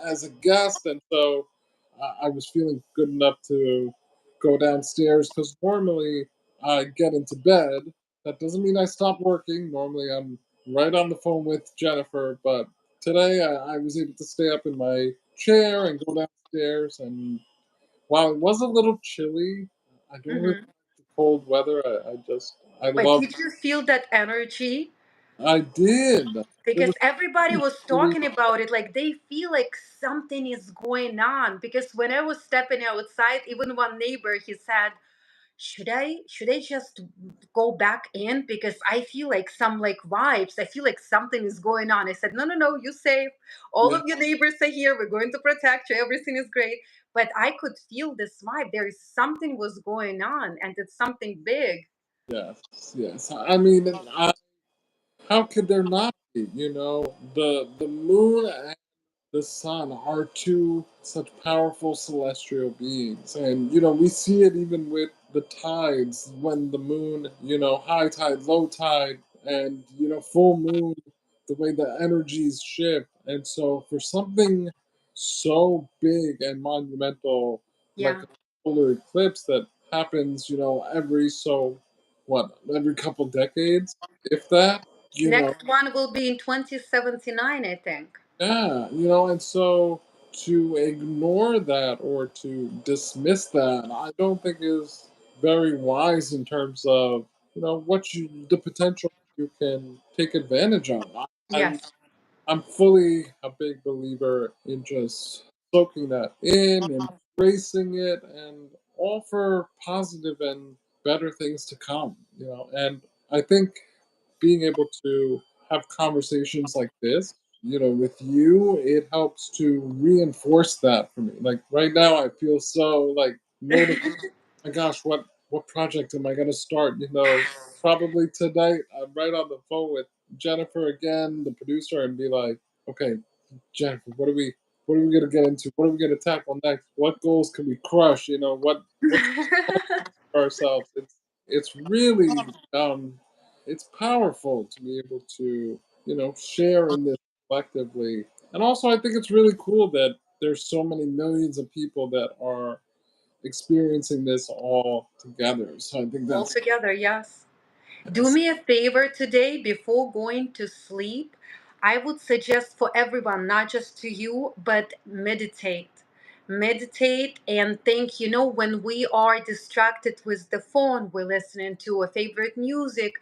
[SPEAKER 1] as a guest, and so I was feeling good enough to go downstairs because normally I get into bed. That doesn't mean I stop working. Normally I'm right on the phone with Jennifer, but today I was able to stay up in my chair and go downstairs. And while it was a little chilly, I don't really
[SPEAKER 2] Hmm.
[SPEAKER 1] like the cold weather. I
[SPEAKER 2] But
[SPEAKER 1] love.
[SPEAKER 2] did you feel that energy?
[SPEAKER 1] I did. It
[SPEAKER 2] Because
[SPEAKER 1] was
[SPEAKER 2] everybody was
[SPEAKER 1] really
[SPEAKER 2] talking about it, like they feel like something is going on. Because when I was stepping outside, even one neighbor, he said, should I just go back in because I feel like some like vibes. I feel like something is going on. I said, no, no, no, you safe. All
[SPEAKER 1] yeah.
[SPEAKER 2] of your neighbors are here. We're going to protect you. Everything is great. But I could feel this vibe. There is something was going on, and it's something big.
[SPEAKER 1] Yes, yes. I mean, how could there not be? The moon and the sun are two such powerful celestial beings, and we see it even with the tides when the moon, high tide, low tide, and full moon, the way the energies shift, and so for something so big and monumental like
[SPEAKER 2] Yeah.
[SPEAKER 1] a solar eclipse that happens, every couple decades, if that, you know
[SPEAKER 2] Next one will be in 2079, I think.
[SPEAKER 1] yeah, and so to ignore that or to dismiss that, I don't think is very wise in terms of, the potential you can take advantage of.
[SPEAKER 2] Yes.
[SPEAKER 1] I'm fully a big believer in just soaking that in, embracing it, and all for positive and better things to come, and I think being able to have conversations like this, with you, it helps to reinforce that for me. Like right now, I feel so like motivated. My gosh, what project am I going to start? Probably tonight. I'm right on the phone with Jennifer again, the producer, and be like, okay, Jennifer, what are we going to get into? What are we going to tackle next? What goals can we crush? What's for ourselves. It's really it's powerful to be able to share in this collectively, and also I think it's really cool that there's so many millions of people that are experiencing this all together. So I think
[SPEAKER 2] All
[SPEAKER 1] that's
[SPEAKER 2] together, yes. Do
[SPEAKER 1] yes,
[SPEAKER 2] me a favor today before going to sleep. I would suggest for everyone, not just to you, but meditate. Meditate and think, when we are distracted with the phone, we're listening to a favorite music.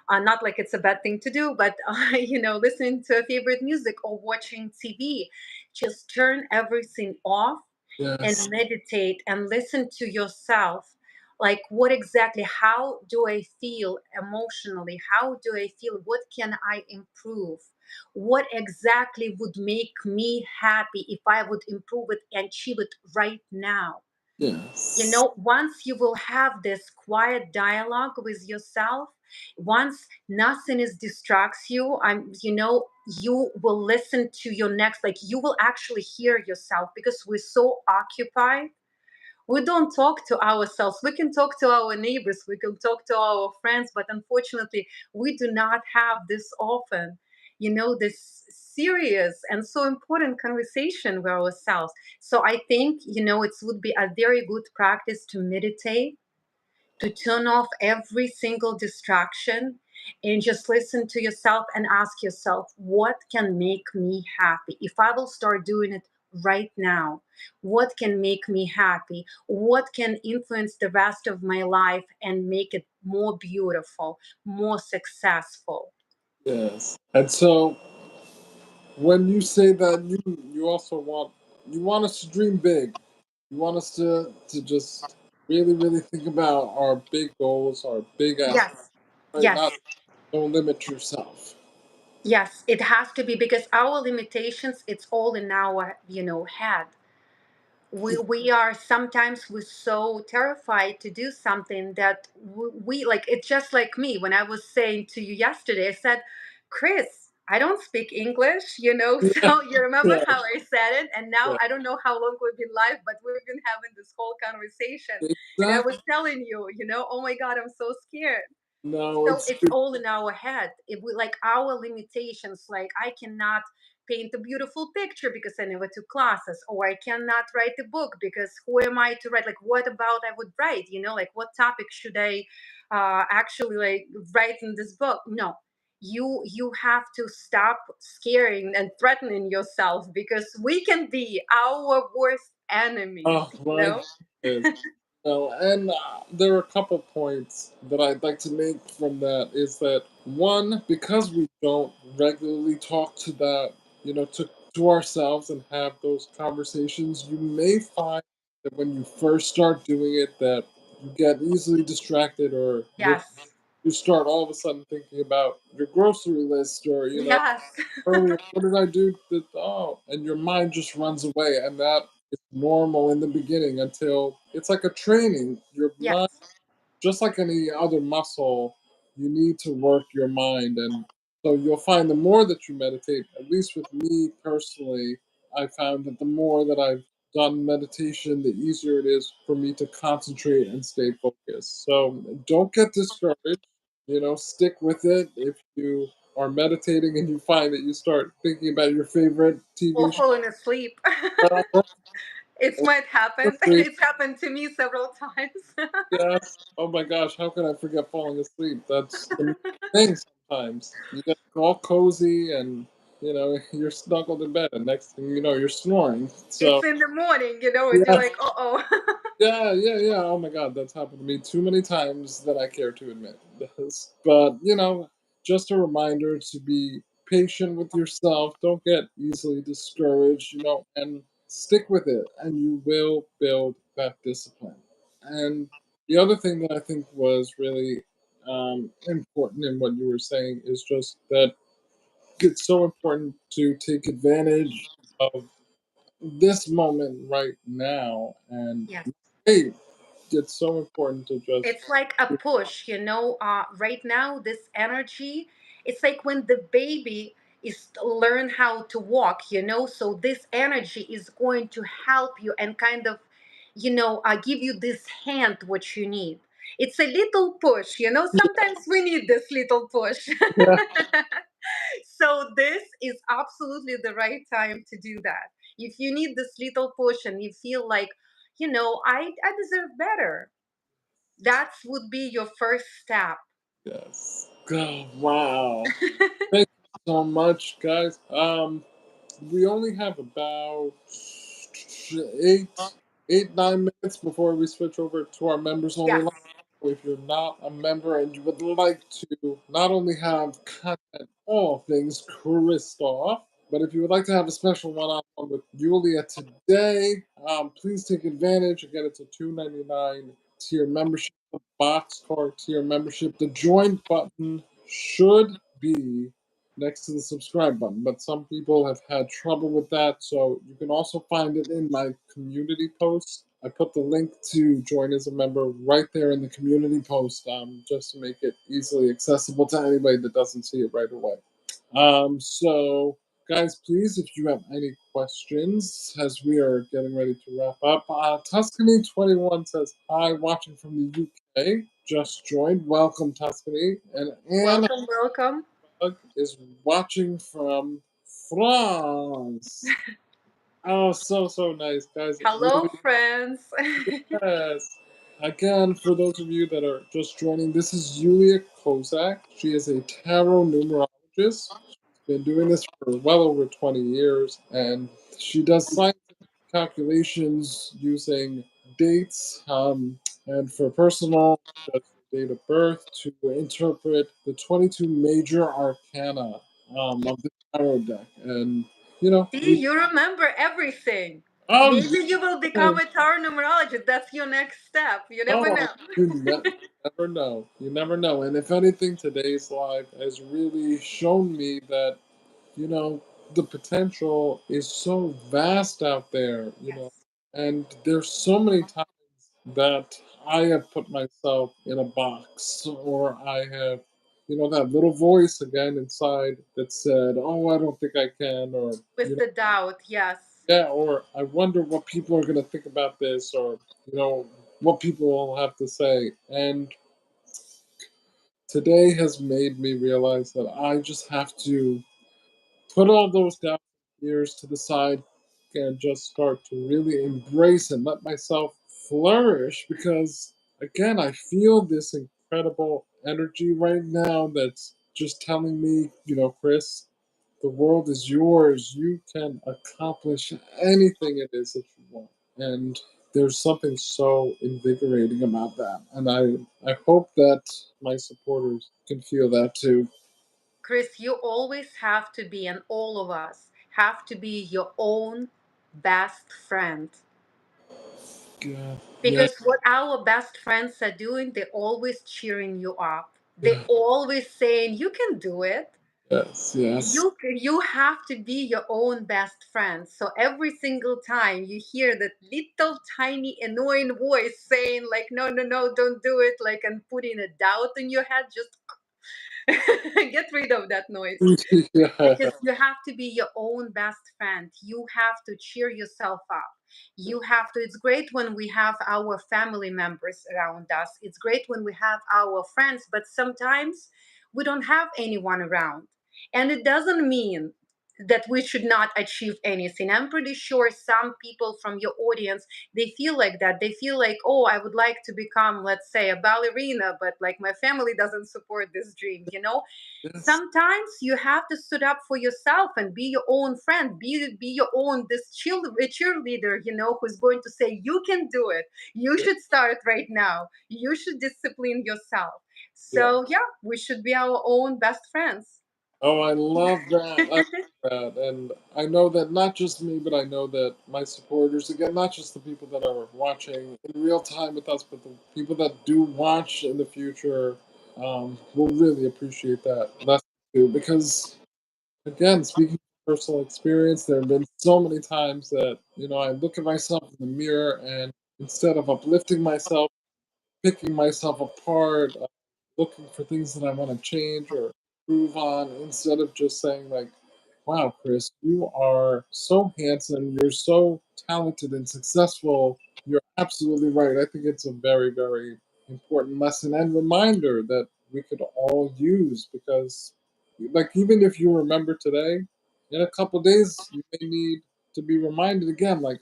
[SPEAKER 2] Not like it's a bad thing to do, but, listening to a favorite music or watching TV. Just turn everything off
[SPEAKER 1] yes,
[SPEAKER 2] and meditate and listen to yourself, like what exactly, how do I feel emotionally, how do I feel, what can I improve, what exactly would make me happy if I would improve it and achieve it right now.
[SPEAKER 1] yes,
[SPEAKER 2] Once you will have this quiet dialogue with yourself, once nothing is distracts you, you will listen to your next, like you will actually hear yourself, because we're so occupied. We don't talk to ourselves. We can talk to our neighbors, we can talk to our friends, but unfortunately we do not have this often, this serious and so important conversation with ourselves. So I think, it would be a very good practice to meditate, to turn off every single distraction, and just listen to yourself and ask yourself, what can make me happy? If I will start doing it right now, what can make me happy? What can influence the rest of my life and make it more beautiful, more successful?
[SPEAKER 1] Yes. And so when you say that, you also want us to dream big. You want us to just really think about our big goals, our big aspirations.
[SPEAKER 2] Yes.
[SPEAKER 1] Right?
[SPEAKER 2] Yes.
[SPEAKER 1] Not don't limit yourself.
[SPEAKER 2] Yes, it has to be because our limitations, it's all in our, head. We are sometimes we're so terrified to do something that we like. It's just like me when I was saying to you yesterday. I said, Chris, I don't speak English,
[SPEAKER 1] Yeah,
[SPEAKER 2] so you remember
[SPEAKER 1] yeah,
[SPEAKER 2] how I said it, and now
[SPEAKER 1] yeah.
[SPEAKER 2] I don't know how long we've been live, but we've been having this whole conversation, and I
[SPEAKER 1] Exactly.
[SPEAKER 2] was telling you, oh my God, I'm so scared.
[SPEAKER 1] No,
[SPEAKER 2] So
[SPEAKER 1] it's
[SPEAKER 2] it's all in our head. If we like our limitations, like I cannot paint a beautiful picture because I never took classes, or I cannot write a book because who am I to write? Like, what about I would write? Like what topic should I actually like write in this book? No, you have to stop scaring and threatening yourself because we can be our worst enemies.
[SPEAKER 1] oh my goodness. No, and there are a couple points that I'd like to make from that. Is that one, because we don't regularly talk to that, to ourselves and have those conversations, you may find that when you first start doing it, that you get easily distracted, or
[SPEAKER 2] Yes.
[SPEAKER 1] you start all of a sudden thinking about your grocery list, or
[SPEAKER 2] Yes.
[SPEAKER 1] earlier, what did I do? Oh, and your mind just runs away, and that is normal in the beginning until it's like a training. Your mind,
[SPEAKER 2] Yes.
[SPEAKER 1] just like any other muscle, you need to work your mind, and so you'll find the more that you meditate. At least with me personally, I found that the more that I've done meditation, the easier it is for me to concentrate and stay focused. So don't get discouraged. Stick with it. If you are meditating and you find that you start thinking about your favorite
[SPEAKER 2] Or
[SPEAKER 1] TV show,
[SPEAKER 2] falling asleep.
[SPEAKER 1] or
[SPEAKER 2] It might happen.
[SPEAKER 1] sleep,
[SPEAKER 2] It's happened to me several times.
[SPEAKER 1] yes. Oh my gosh, how can I forget falling asleep? That's the main thing sometimes. You get all cozy and you're snuggled in bed, and next thing you know, you're snoring. So
[SPEAKER 2] It's in the morning, and you're
[SPEAKER 1] yeah,
[SPEAKER 2] like, oh.
[SPEAKER 1] yeah. Oh my God, that's happened to me too many times that I care to admit. But just a reminder to be patient with yourself. Don't get easily discouraged. And stick with it, and you will build that discipline. And the other thing that I think was really important in what you were saying is just that it's so important to take advantage of this moment right now. And
[SPEAKER 2] Yes.
[SPEAKER 1] hey, it's so important to just
[SPEAKER 2] It's like a push, right now, this energy, it's like when the baby is learn how to walk, so this energy is going to help you and kind of, give you this hand, what you need. It's a little push, sometimes we need this little push.
[SPEAKER 1] yeah,
[SPEAKER 2] So this is absolutely the right time to do that. If you need this little push and you feel like, I deserve better, that would be your first step.
[SPEAKER 1] yes. Oh, wow. Thank you so much, guys. We only have about eight, 9 minutes before we switch over to our members only
[SPEAKER 2] Yes.
[SPEAKER 1] line. If you're not a member and you would like to not only have content all things Christoph, but if you would like to have a special one-on-one with Yulia today, please take advantage. Again, it's a $2.99 tier membership, a boxcar tier membership. The join button should be next to the subscribe button, but some people have had trouble with that, so you can also find it in my community post. I put the link to join as a member right there in the community post, just to make it easily accessible to anybody that doesn't see it right away. So guys, please, if you have any questions as we are getting ready to wrap up, Tuscany21 says hi, watching from the UK, just joined. Welcome, Tuscany. And Anne
[SPEAKER 2] Welcome, welcome.
[SPEAKER 1] is watching from France. Oh, so nice, guys.
[SPEAKER 2] Hello,
[SPEAKER 1] Really,
[SPEAKER 2] friends.
[SPEAKER 1] yes. Again, for those of you that are just joining, this is Yulia Kozak. She is a tarot numerologist. She's been doing this for well over 20 years, and she does scientific calculations using dates, and for personal, that's your date of birth, to interpret the 22 major arcana of the tarot deck. And, you know,
[SPEAKER 2] See, you remember everything.
[SPEAKER 1] um,
[SPEAKER 2] Maybe you will become a tarot numerologist. That's your next step. You never
[SPEAKER 1] oh,
[SPEAKER 2] know.
[SPEAKER 1] never know. You never know. And if anything, today's live has really shown me that, you know, the potential is so vast out there,
[SPEAKER 2] Yes.
[SPEAKER 1] and there's so many times that I have put myself in a box, or I have, that little voice again inside that said, oh, I don't think I can, or,
[SPEAKER 2] With the doubt, yes.
[SPEAKER 1] yeah, or I wonder what people are going to think about this, or, what people will have to say. And today has made me realize that I just have to put all those down years to the side and just start to really embrace and let myself flourish, because again, I feel this incredible energy right now that's just telling me, Chris, the world is yours. You can accomplish anything it is that you want. And there's something so invigorating about that. And I hope that my supporters can feel that too.
[SPEAKER 2] Chris, you always have to be, and all of us have to be your own best friend.
[SPEAKER 1] Yeah. Yeah.
[SPEAKER 2] Because what our best friends are doing, they're always cheering you up. They always saying, you can do it.
[SPEAKER 1] Yes. Yes.
[SPEAKER 2] You have to be your own best friend. So every single time you hear that little tiny annoying voice saying like, no, no, no, don't do it, like, and putting a doubt in your head, just get rid of that noise.
[SPEAKER 1] Yeah.
[SPEAKER 2] Because you have to be your own best friend. You have to cheer yourself up. You have to. It's great when we have our family members around us. It's great when we have our friends, but sometimes we don't have anyone around. And it doesn't mean that we should not achieve anything. I'm pretty sure some people from your audience, they feel like that. They feel like, oh, I would like to become, let's say, a ballerina, but like my family doesn't support this dream, you know?
[SPEAKER 1] Yes.
[SPEAKER 2] Sometimes you have to stood up for yourself and be your own friend, be your own this cheerleader, who's going to say you can do it, you should start right now, you should discipline yourself.
[SPEAKER 1] Yeah.
[SPEAKER 2] So yeah, we should be our own best friends.
[SPEAKER 1] Oh, I love that. I love that. And I know that not just me, but I know that my supporters, again, not just the people that are watching in real time with us, but the people that do watch in the future, will really appreciate that lesson too. Because, again, speaking of personal experience, there have been so many times that, I look at myself in the mirror, and instead of uplifting myself, picking myself apart, looking for things that I want to change or improve on, instead of just saying like, "Wow, Chris, you are so handsome. You're so talented and successful. You're absolutely right." I think it's a very, very important lesson and reminder that we could all use, because, like, even if you remember today, in a couple days you may need to be reminded again. Like,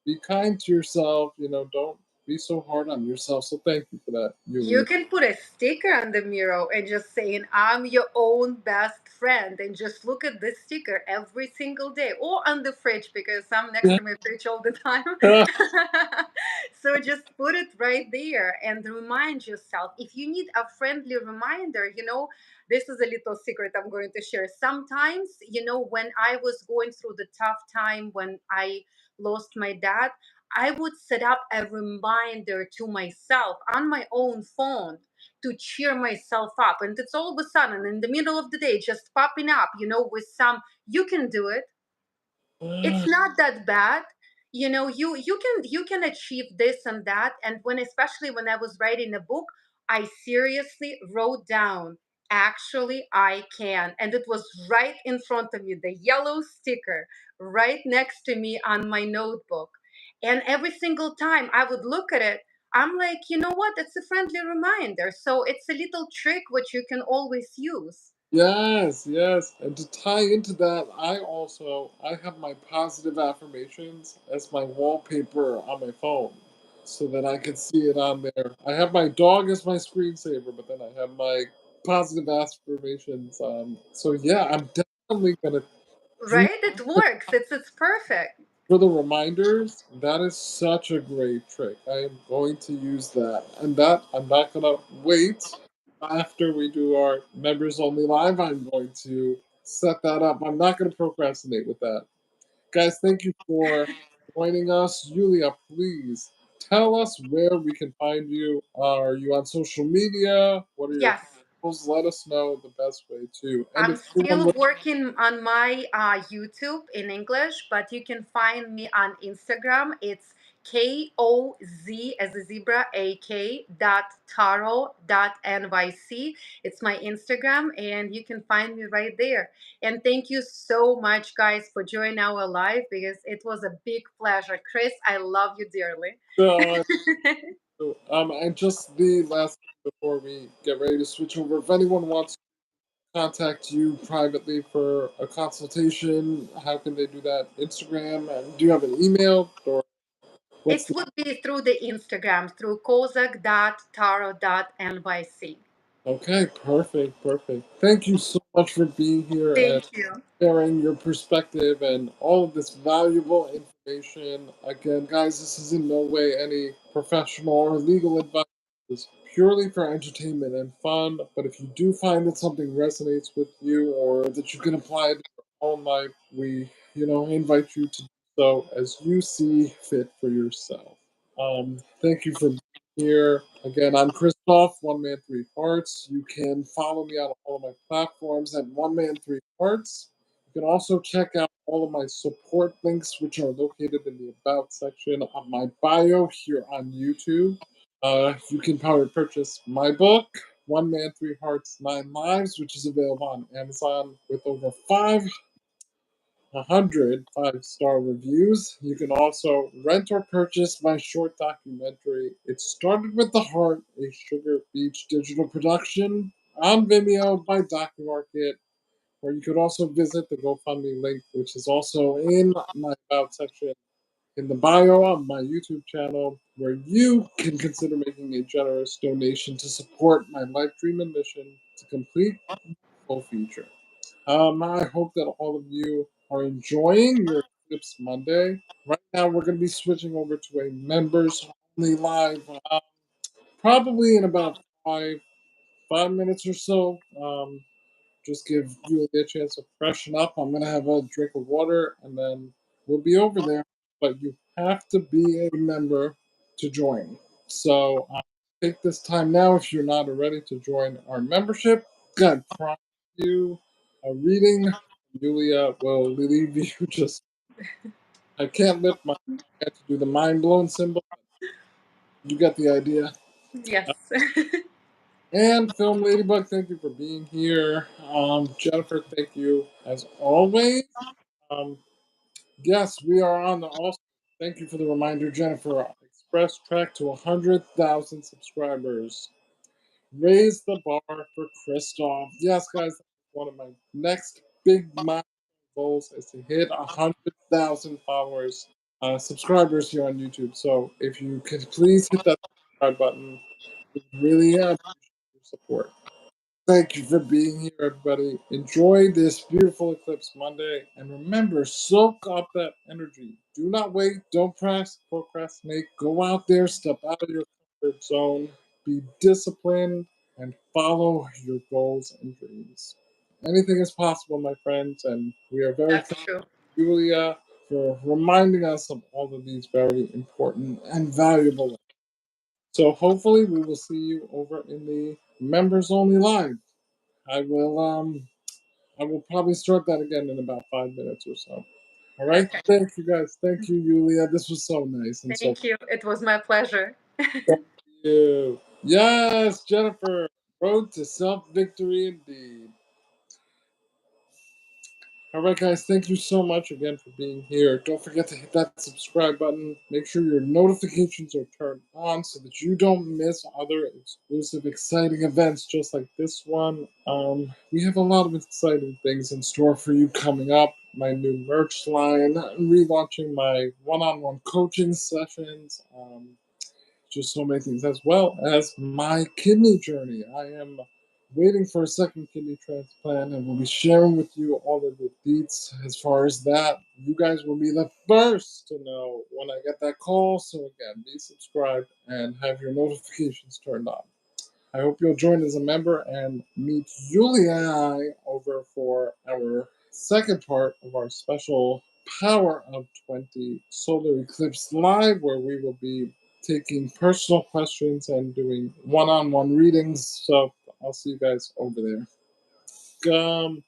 [SPEAKER 1] be kind to yourself. Don't be so hard on yourself. So thank you for that,
[SPEAKER 2] You
[SPEAKER 1] Yulia.
[SPEAKER 2] can put a sticker on the mirror and just saying, I'm your own best friend. And just look at this sticker every single day, or on the fridge, because I'm next
[SPEAKER 1] Yeah.
[SPEAKER 2] to my fridge all the time. So just put it right there and remind yourself. If you need a friendly reminder, this is a little secret I'm going to share. Sometimes, when I was going through the tough time when I lost my dad, I would set up a reminder to myself on my own phone to cheer myself up. And it's all of a sudden in the middle of the day just popping up, with some, you can do it, it's not that bad, you can achieve this and that. And when, especially when I was writing a book, I seriously wrote down, actually I can, and it was right in front of me, the yellow sticker right next to me on my notebook. And every single time I would look at it, I'm like, you know what, it's a friendly reminder. So it's a little trick which you can always use.
[SPEAKER 1] Yes, yes. And to tie into that, I have my positive affirmations as my wallpaper on my phone. so that I can see it on there. I have my dog as my screensaver, but then I have my positive affirmations. So yeah, I'm definitely gonna do
[SPEAKER 2] Right? It works. It's perfect.
[SPEAKER 1] for the reminders. That is such a great trick. I am going to use that, and that I'm not gonna wait after we do our members only live. I'm going to set that up. I'm not gonna procrastinate with that. Guys, thank you for joining us. Yulia, please tell us where we can find you. Are you on social media? What are your
[SPEAKER 2] Yes.
[SPEAKER 1] handles? Let us know the best way to. And
[SPEAKER 2] I'm
[SPEAKER 1] if anyone
[SPEAKER 2] still
[SPEAKER 1] would,
[SPEAKER 2] working on my YouTube in English, but you can find me on Instagram. It's KOZ as a zebra, AK dot taro dot NYC. It's my Instagram, and you can find me right there. And thank you so much, guys, for joining our live because it was a big pleasure. Chris, I love you dearly.
[SPEAKER 1] uh, and just the last thing before we get ready to switch over, if anyone wants to contact you privately for a consultation, how can they do that? Instagram? And do you have an email or what's
[SPEAKER 2] It
[SPEAKER 1] the?
[SPEAKER 2] would be through the Instagram, through kozak.taro.nyc.
[SPEAKER 1] Okay, perfect, perfect. Thank you so much for being here and
[SPEAKER 2] Thank you.
[SPEAKER 1] sharing your perspective and all of this valuable information. Again, guys, this is in no way any professional or legal advice. It's purely for entertainment and fun. But if you do find that something resonates with you or that you can apply it to your own life, we, invite you to do so as you see fit for yourself. Thank you for being here. Again, I'm Christoph, One Man Three Parts. You can follow me on all of my platforms at One Man Three Parts. You can also check out all of my support links, which are located in the About section of my bio here on YouTube. You can probably purchase my book, One Man, Three Hearts, Nine Lives, which is available on Amazon with over 100 five-star reviews. You can also rent or purchase my short documentary, It Started with the Heart, a Sugar Beach digital production, on Vimeo by DocuMarket, or you could also visit the GoFundMe link, which is also in my About section in the bio on my YouTube channel, where you can consider making a generous donation to support my life dream and mission to complete full future. I hope that all of you are enjoying your Eclipse Monday. Right now, we're going to be switching over to a members only live, probably in about 5 minutes or so. Just give you a chance to freshen up. I'm gonna have a drink of water and then we'll be over there. But you have to be a member to join. So take this time now if you're not ready to join our membership. God promise you a reading. Julia will leave you just. I can't lift my hand to do the mind blown symbol. You get the idea.
[SPEAKER 2] Yes.
[SPEAKER 1] And Film Ladybug, thank you for being here. Jennifer, thank you as always. Um, yes, we are on the also. Thank you for the reminder, Jennifer. Express track to 100,000 subscribers. Raise the bar for Christoph. Yes, guys, that's one of my next big milestone goals is to hit 100,000 followers, subscribers here on YouTube. So if you could please hit that subscribe button, we really appreciate your support. Thank you for being here, everybody. Enjoy this beautiful Eclipse Monday. And remember, soak up that energy. Do not wait. Don't procrastinate. Go out there, step out of your comfort zone, be disciplined, and follow your goals and dreams. Anything is possible, my friends. And we are very
[SPEAKER 2] That's
[SPEAKER 1] thankful
[SPEAKER 2] true.
[SPEAKER 1] to Julia for reminding us of all of these very important and valuable. So hopefully we will see you over in the members only live. I will I will probably start that again in about 5 minutes or so. All right.
[SPEAKER 2] Okay.
[SPEAKER 1] Thank you guys. Thank you, Yulia. This was so nice and so
[SPEAKER 2] Thank you. It was my pleasure.
[SPEAKER 1] thank you. Yes, Jennifer. Road to self victory indeed. All right, guys, thank you so much again for being here. Don't forget to hit that subscribe button. Make sure your notifications are turned on so that you don't miss other exclusive, exciting events just like this one. We have a lot of exciting things in store for you coming up. My new merch line, relaunching my one on one coaching sessions. just so many things, as well as my kidney journey. I am waiting for a second kidney transplant, and we'll be sharing with you all of the deets as far as that. You guys will be the first to know when I get that call. So again, be subscribed and have your notifications turned on. I hope you'll join as a member and meet Julia and I over for our second part of our special Power of 20 Solar Eclipse Live, where we will be taking personal questions and doing one on one readings. So I'll see you guys over there. Come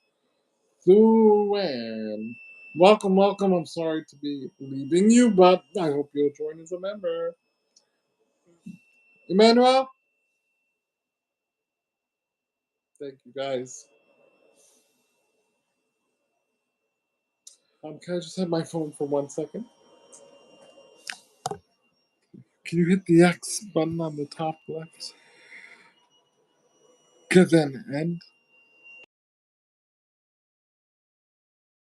[SPEAKER 1] through and welcome, welcome. I'm sorry to be leaving you, but I hope you'll join as a member. Emmanuel, thank you guys. Can I just have my phone for 1 second? Can you hit the X button on the top left? Good then, end.